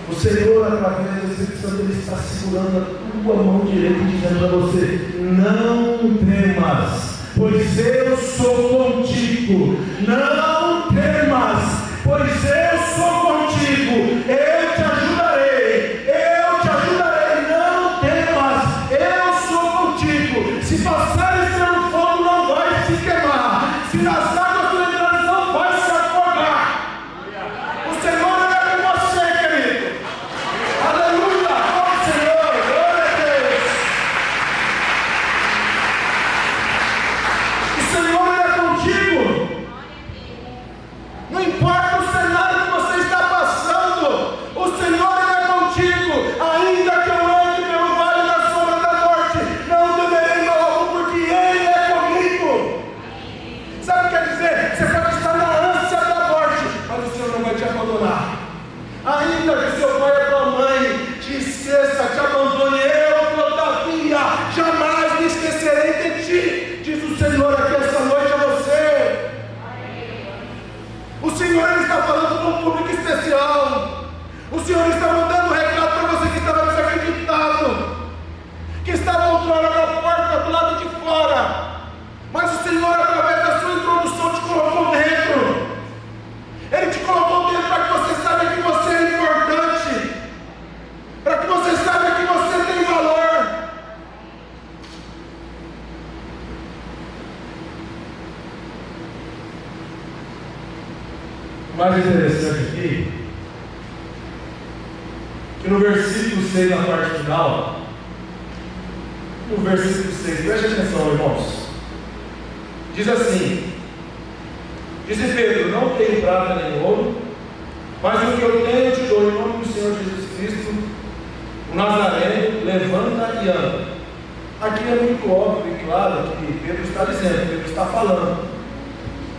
O Senhor, através do Espírito Santo, ele está segurando a tua mão direita e dizendo para você: não temas, pois eu sou contigo. Não temas, pois eu sou contigo. Eu te ajudarei. Eu te ajudarei. Não temas, eu sou contigo. Se passares pelo fogo, não vai se queimar. Se nas águas tu entrares, não vai se afogar. O Senhor é com você, querido. Aleluia. Ó Senhor, glória a Deus. O Senhor é contigo. Não importa o cenário que você está passando, o Senhor é contigo. Ainda que eu ande pelo vale da sombra da morte, não temerei mal, porque Ele é comigo. Sabe o que quer dizer? Você pode estar na ânsia da morte, mas o Senhor não vai te abandonar. Ainda que seu pai e tua mãe te esqueça, te abandone, eu todavia jamais me esquecerei de ti, diz o Senhor aqui essa noite a você. O Senhor ele está falando com um público especial. O Senhor está mandando um recado para você que estava desacreditado, que estava outrora na porta do lado de fora, mas o Senhor, através da sua introdução, te colocou dentro. Ele te colocou dentro para que você saiba que você é importante, para que você saiba que você tem valor. O mais interessante aqui, que no versículo 6, na parte final, no versículo 6, preste atenção, irmãos, diz assim: disse Pedro, não tenho prata nem ouro, mas o que eu tenho eu te dou, em nome do Senhor Jesus Cristo, o Nazareno, levanta e anda. Aqui é muito óbvio e claro que Pedro está dizendo, Pedro está falando,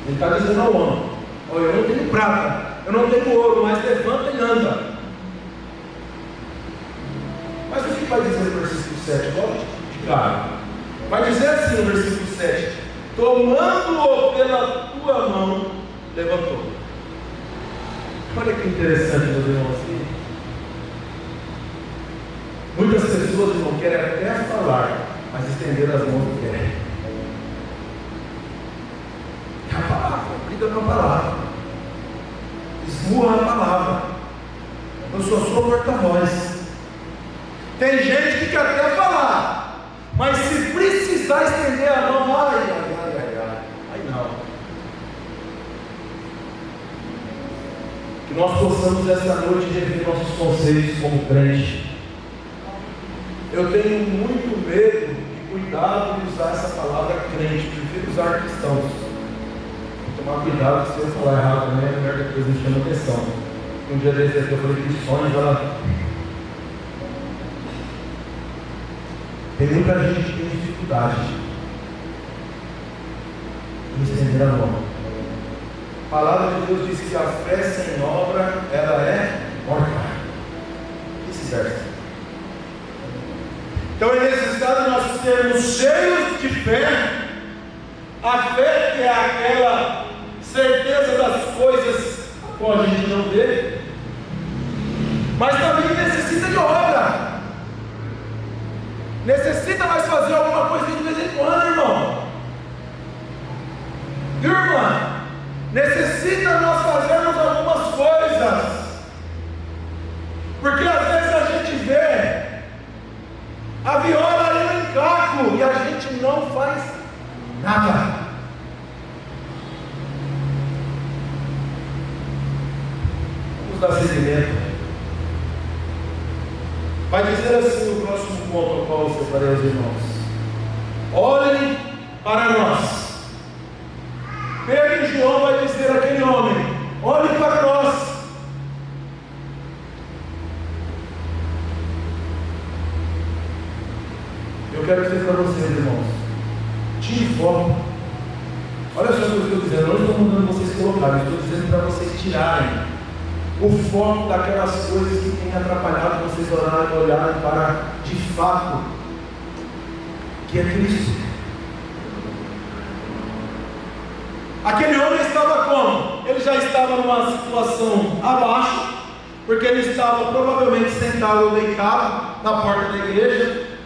ele está dizendo ao homem: olha, eu não tenho prata, eu não tenho ouro, mas levanta e anda. Mas o que vai dizer no versículo 7? Pode ficar. Vai dizer assim no versículo 7: tomando-o pela tua mão, levantou. Olha que interessante, meus irmãos. Muitas pessoas não querem até falar, mas estender as mãos não querem. É a palavra, briga com a palavra, esmurra a palavra. Eu só sou porta-voz. Tem gente que quer até falar, mas se precisar estender a mão, ai não. Que nós possamos essa noite rever nossos conceitos como crente. Eu tenho muito medo e cuidado de usar essa palavra crente, prefiro usar cristãos. Vou tomar cuidado, se eu falar errado também, é melhor que a coisa me chame atenção. Um dia desses aqui eu falei cristãos, ela... Tem muita gente que tem dificuldade em estender a mão. A palavra de Deus diz que a fé sem obra, ela é morta. Esse verso. Então é necessário nós sermos cheios de fé. A fé que é aquela certeza das coisas que a gente não vê, mas também necessita de obra. Necessita nós fazer alguma coisa de vez em quando, irmão. Irmã, necessita nós fazermos algumas coisas, porque às vezes a gente vê gente não faz nada. Vamos dar seguimento. Vai dizer assim o próximo ponto ao qual eu separei aos irmãos: olhem para nós. Pedro e João vai dizer àquele homem: olhe para nós. Eu quero dizer para vocês, irmãos, tire foco. Olha só o que eu estou dizendo, eu não estou mandando vocês colocarem, eu estou dizendo para vocês tirarem o foco daquelas coisas que têm atrapalhado vocês olharem para, de fato, que é Cristo. Aquele homem estava como? Ele já estava numa situação abaixo, porque ele estava provavelmente sentado ou deitado na porta da igreja.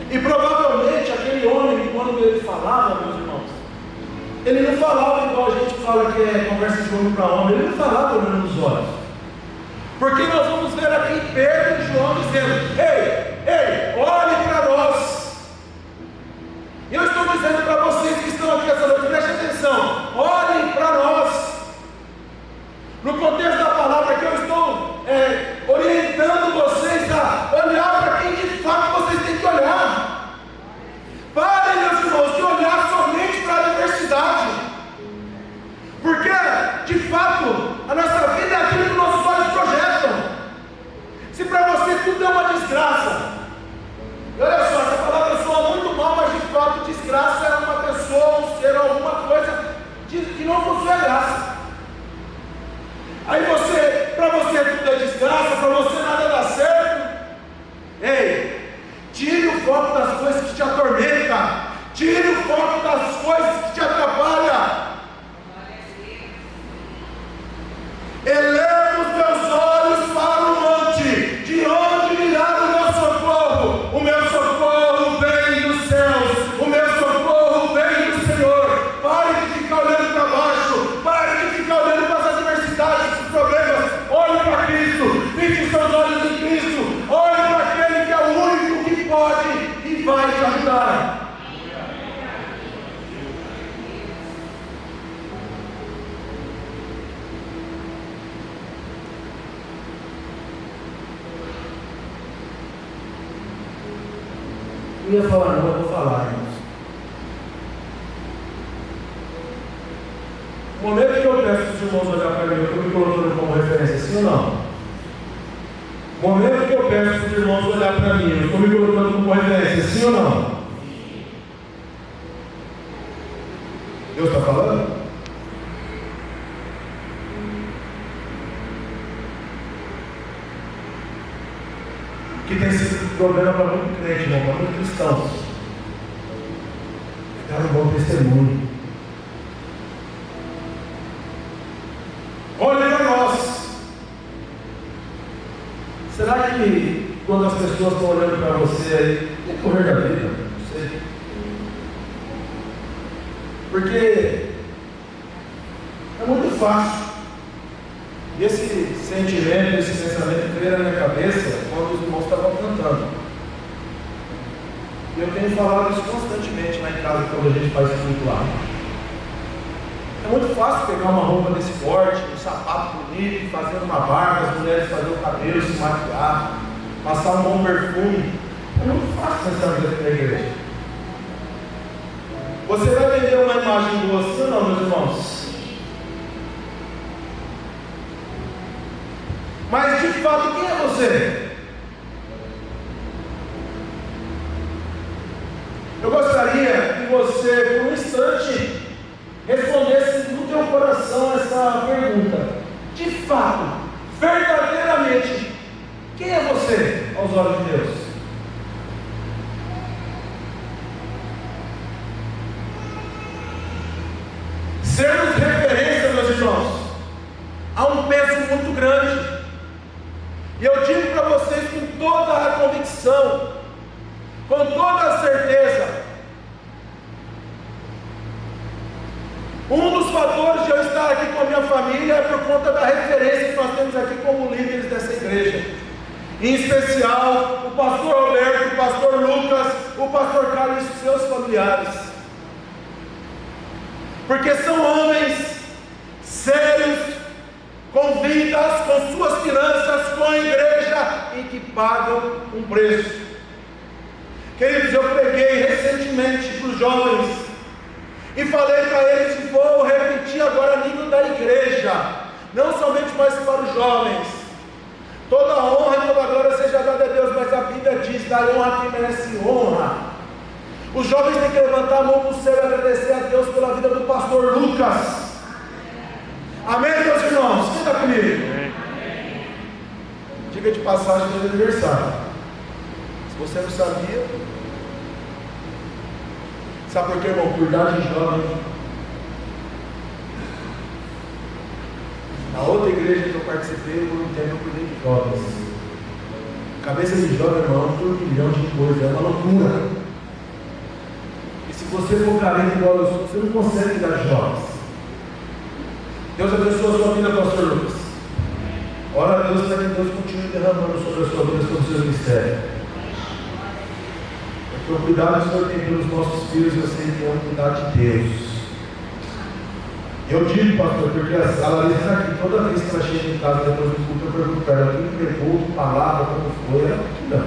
E provavelmente aquele homem, quando ele falava, meus irmãos, ele não falava igual a gente fala que é conversa de homem para homem, ele não falava olhando nos olhos. Porque nós vamos ver aqui Pedro e João dizendo: ei, olhe para nós. E eu estou dizendo para vocês que estão aqui essa noite, prestem atenção, olhem para nós. No contexto da palavra que eu estou orientando vocês a olhar para quem de fato vocês têm que olhar. Parem, meus irmãos, de olhar somente para a adversidade, porque de fato a nossa vida é aquilo que nossos olhos projetam. Se para você tudo é uma desgraça, olha só, essa palavra soa muito mal, mas de fato desgraça é uma pessoa, um ser, alguma coisa que não possui a graça. Aí para você tudo é desgraça, para você nada dá certo. Ei, tire o foco das coisas que te atormentam, tire o foco das coisas que te atrapalham. Eleva os meus olhos para o monte, de onde virá o meu socorro? O meu socorro vem dos céus, o meu socorro vem do Senhor. Pare de ficar olhando para baixo, pare de ficar olhando para as adversidades, para os problemas. Olhe para Cristo, fixe seus olhos em Cristo, olhe para aquele que é o único que pode e vai te ajudar. Eu ia falar não, eu vou falar, irmãos. O momento que eu peço para os irmãos olhar para mim, eu estou me colocando como referência, sim ou não? O momento que eu peço para os irmãos olhar para mim, eu estou me colocando como referência, sim ou não? Deus está falando? Que tem sido problema para muito crente, irmão, para muitos cristãos. É dar um bom testemunho. Olhe para nós. Será que quando as pessoas estão olhando para você aí, tem correr da vida? Não sei. Porque é muito fácil. E esse sentimento, esse pensamento veio na minha cabeça quando os irmãos estavam cantando. E eu tenho falado isso constantemente lá em casa quando a gente faz culto lá. É muito fácil pegar uma roupa desse porte, um sapato bonito, fazer uma barba, as mulheres fazer o cabelo, se maquiar, passar um bom perfume. É muito fácil nessa vida aqui na igreja. Você vai vender uma imagem boa, sim ou não, meus irmãos? Mas de fato, quem é você? Eu gostaria que você, por um instante, respondesse no teu coração essa pergunta. De fato, verdadeiramente, quem é você aos olhos de Deus? Sermos referência, meus irmãos, há um peso muito grande. E eu digo para vocês com toda a convicção, com toda a certeza, um dos fatores de eu estar aqui com a minha família é por conta da referência que nós temos aqui como líderes dessa igreja. em especial o pastor Roberto, o pastor Lucas, o pastor Carlos e seus familiares, porque são homens sérios, com vidas, com suas finanças, com a igreja, e que pagam um preço. Queridos, eu preguei recentemente para os jovens e falei para eles que vou repetir agora a nível da igreja, não somente mais para os jovens. Toda honra e toda glória seja dada a Deus, mas a Bíblia diz: dá honra a quem merece honra. Os jovens têm que levantar a mão para o céu e agradecer a Deus pela vida do pastor Lucas. Amém, meus irmãos? Quem está comigo? Amém. Diga de passagem do aniversário. Se você não sabia, sabe por quê, irmão? Cuidar de jovem. Na outra igreja que eu participei, por um tempo eu cuidei de jovens. Cabeça de jovem, irmão, é um turbilhão de coisas, é uma loucura. E se você for carente igual eu sou, você não consegue cuidar de jovens. Deus abençoe a sua vida, pastor Lucas. Ora a Deus para que Deus continue derramando sobre a sua vida, sobre o seu ministério. Porque o cuidado que o Senhor tem pelos nossos filhos, eu sei que é um cuidado de Deus. Eu digo, pastor, porque a Larissa está aqui, toda vez que ela chega em casa depois do culto, eu pergunto para ela: quem pregou, que palavra, como foi? Ela aqui não.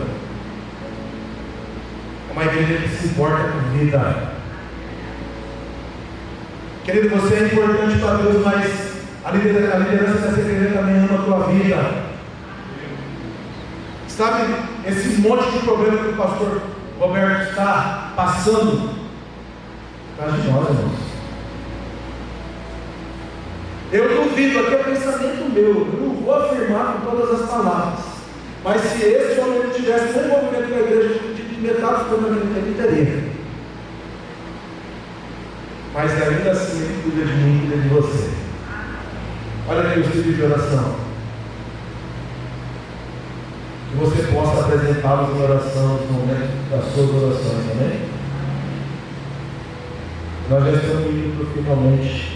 É uma igreja que se importa com vida. Querido, você é importante para Deus, mas a liderança dessa igreja também ama a tua vida. Sabe, esse monte de problema que o pastor Roberto está passando, atrás de nós, irmãos. Eu duvido, aqui é pensamento meu, eu não vou afirmar com todas as palavras, mas se esse homem não tivesse nem envolvimento com a igreja, de metade dos problemas que ele teria. Mas ainda assim ele cuida de mim e cuida de você. Olha aqui o pedido de oração. Que você possa apresentá-los em oração no momento das suas orações, amém? Nós já estamos indo finalmente.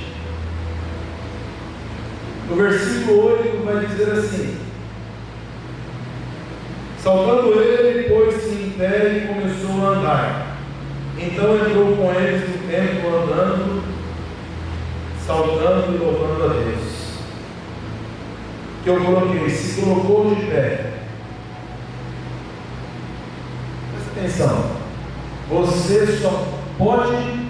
No versículo 8 vai dizer assim: saltando ele, pôs-se em pé e começou a andar. Então entrou com eles no templo, andando, saltando e louvando a Deus. Que eu coloquei, se colocou de pé. Presta atenção. Você só pode,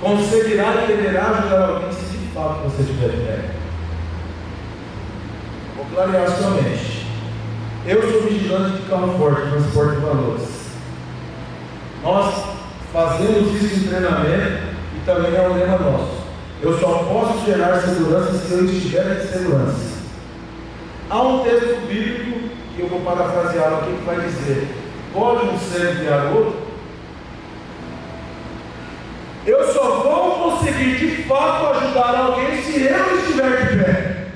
conseguirá e deverá ajudar alguém se de fato você estiver de pé. Vou clarear a sua mente. Eu sou vigilante de carro forte, transporte de valores. Nós fazemos isso em treinamento e também é um lema nosso. Eu só posso gerar segurança se eu estiver em segurança. Há um texto bíblico que eu vou parafrasear aqui que vai dizer: pode um ser guiar outro? Eu só vou conseguir de fato ajudar alguém se eu estiver de pé.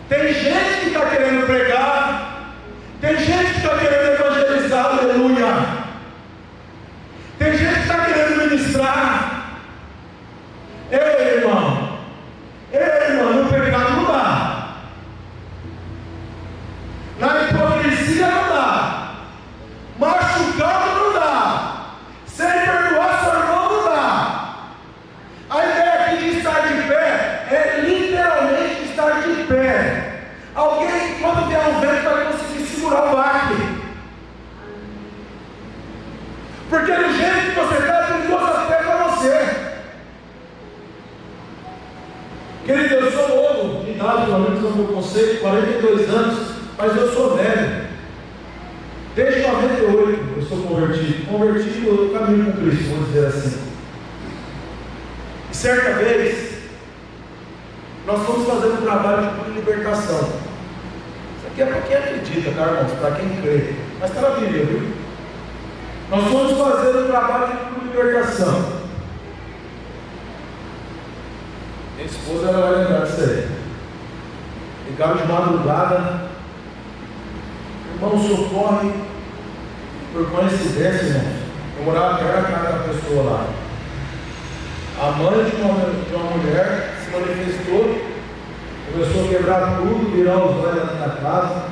Tem gente que está querendo pregar, tem gente que está querendo evangelizar, aleluia. Tem gente que está querendo ministrar. Ei, irmão, no pecado não dá, na hipocrisia não dá, machucado não dá, sem perdoar seu irmão não dá. A ideia aqui de estar de pé é literalmente estar de pé. Alguém, quando vier um vento, vai conseguir segurar o baque. Porque do jeito que você está, é perigoso até para você. Querido, eu sou novo de idade, pelo menos no meu conceito, 42 anos, mas eu sou velho. Desde 98 eu sou convertido. Convertido, eu caminho com Cristo, vamos dizer assim. E certa vez, nós fomos fazer um trabalho de libertação. Isso aqui é para quem acredita, tá, irmãos? Para quem crê. Mas está na Bíblia, viu? Nós fomos fazer um trabalho de libertação. Minha esposa, ela vai lembrar disso aí. Ligaram de madrugada. Irmão, socorre. Por coincidência, irmãos, eu morava perto da casa da pessoa lá. A mãe de uma mulher se manifestou Começou a quebrar tudo, virar os olhos na minha casa.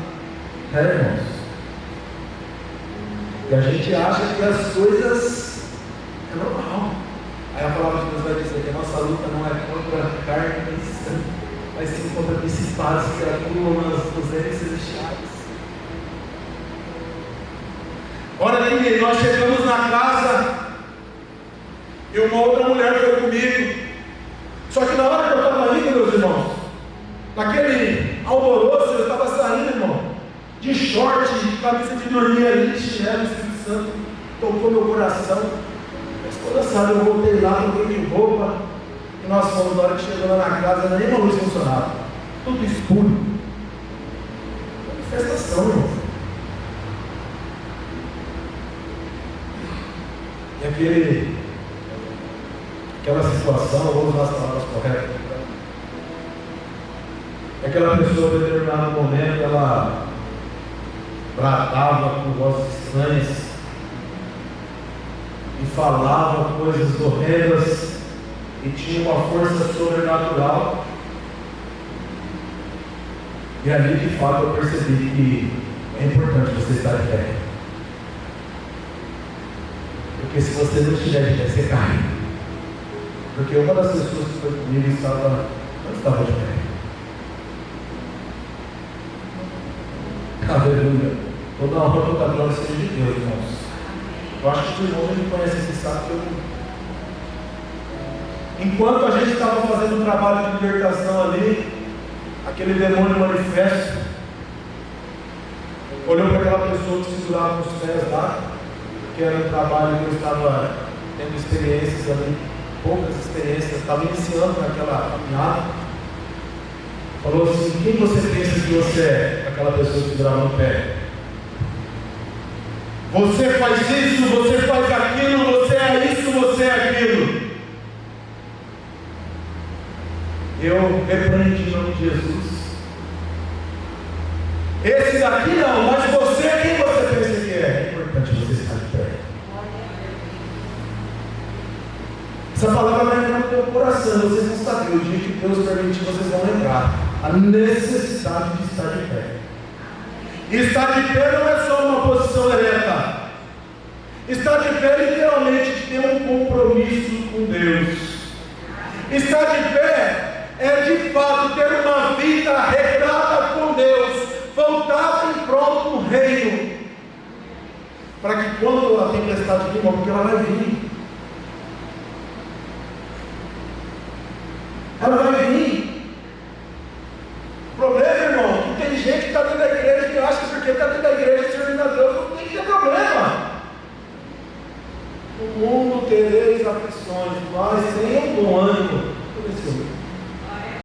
Irmãos. E a gente acha que as coisas é normal. Aí a palavra de Deus vai dizer que a nossa luta não é contra a carne nem sangue, mas sim contra principados que atuam nos reinos celestiais. Olha aqui, nós chegamos na casa e uma outra mulher foi comigo. Só que na hora que eu estava indo, meus irmãos, naquele alvoroço, eu estava saindo, irmão, de short, de camisa de dormir ali, de chinelo, o Espírito Santo tocou meu coração. Mas toda sabe, eu voltei lá, troquei de roupa, e nós fomos, na hora que chegou lá na casa, nem a luz funcionava, tudo escuro. Manifestação, irmão. E aquela situação, eu vou usar as palavras corretas, aquela pessoa, em determinado momento, ela bradava com vozes estranhas e falava coisas horrendas e tinha uma força sobrenatural. E ali, de fato, eu percebi que é importante você estar de pé, porque se você não estiver de pé, você cai. Porque uma das pessoas que foi comigo não estava de pé. Aleluia. Toda a honra, toda a glória seja de Deus, irmãos. Eu acho que os irmãos me conhecem aqui, sabem que eu. Enquanto a gente estava fazendo um trabalho de libertação ali, aquele demônio manifesto olhou para aquela pessoa que segurava nos pés lá, que era um trabalho que eu estava tendo experiências ali, poucas experiências, estava iniciando naquela caminhada. Falou assim: quem você pensa que você é? Aquela pessoa que segurava no pé. Você faz isso, você faz aquilo, você é isso, você é aquilo. Eu repreendi em nome de Jesus. Esse daqui não, mas você, quem você pensa que é? É importante você estar de pé. Essa palavra vai entrar no teu coração, vocês vão saber. O dia que Deus permitir, vocês vão lembrar a necessidade de estar de pé. Estar de pé não é só uma posição ereta. Estar de pé literalmente tem um compromisso com Deus. Estar de pé é de fato ter uma vida regrada com Deus, voltada em prol do reino, para que quando a tempestade vir, porque ela vai vir, ela vai vir. O problema, irmão, que tem gente que está dentro da igreja que acha que porque está dentro da igreja servindo a Deus não tem que ter problema. No mundo tereis aflições, mas tenham bom ânimo.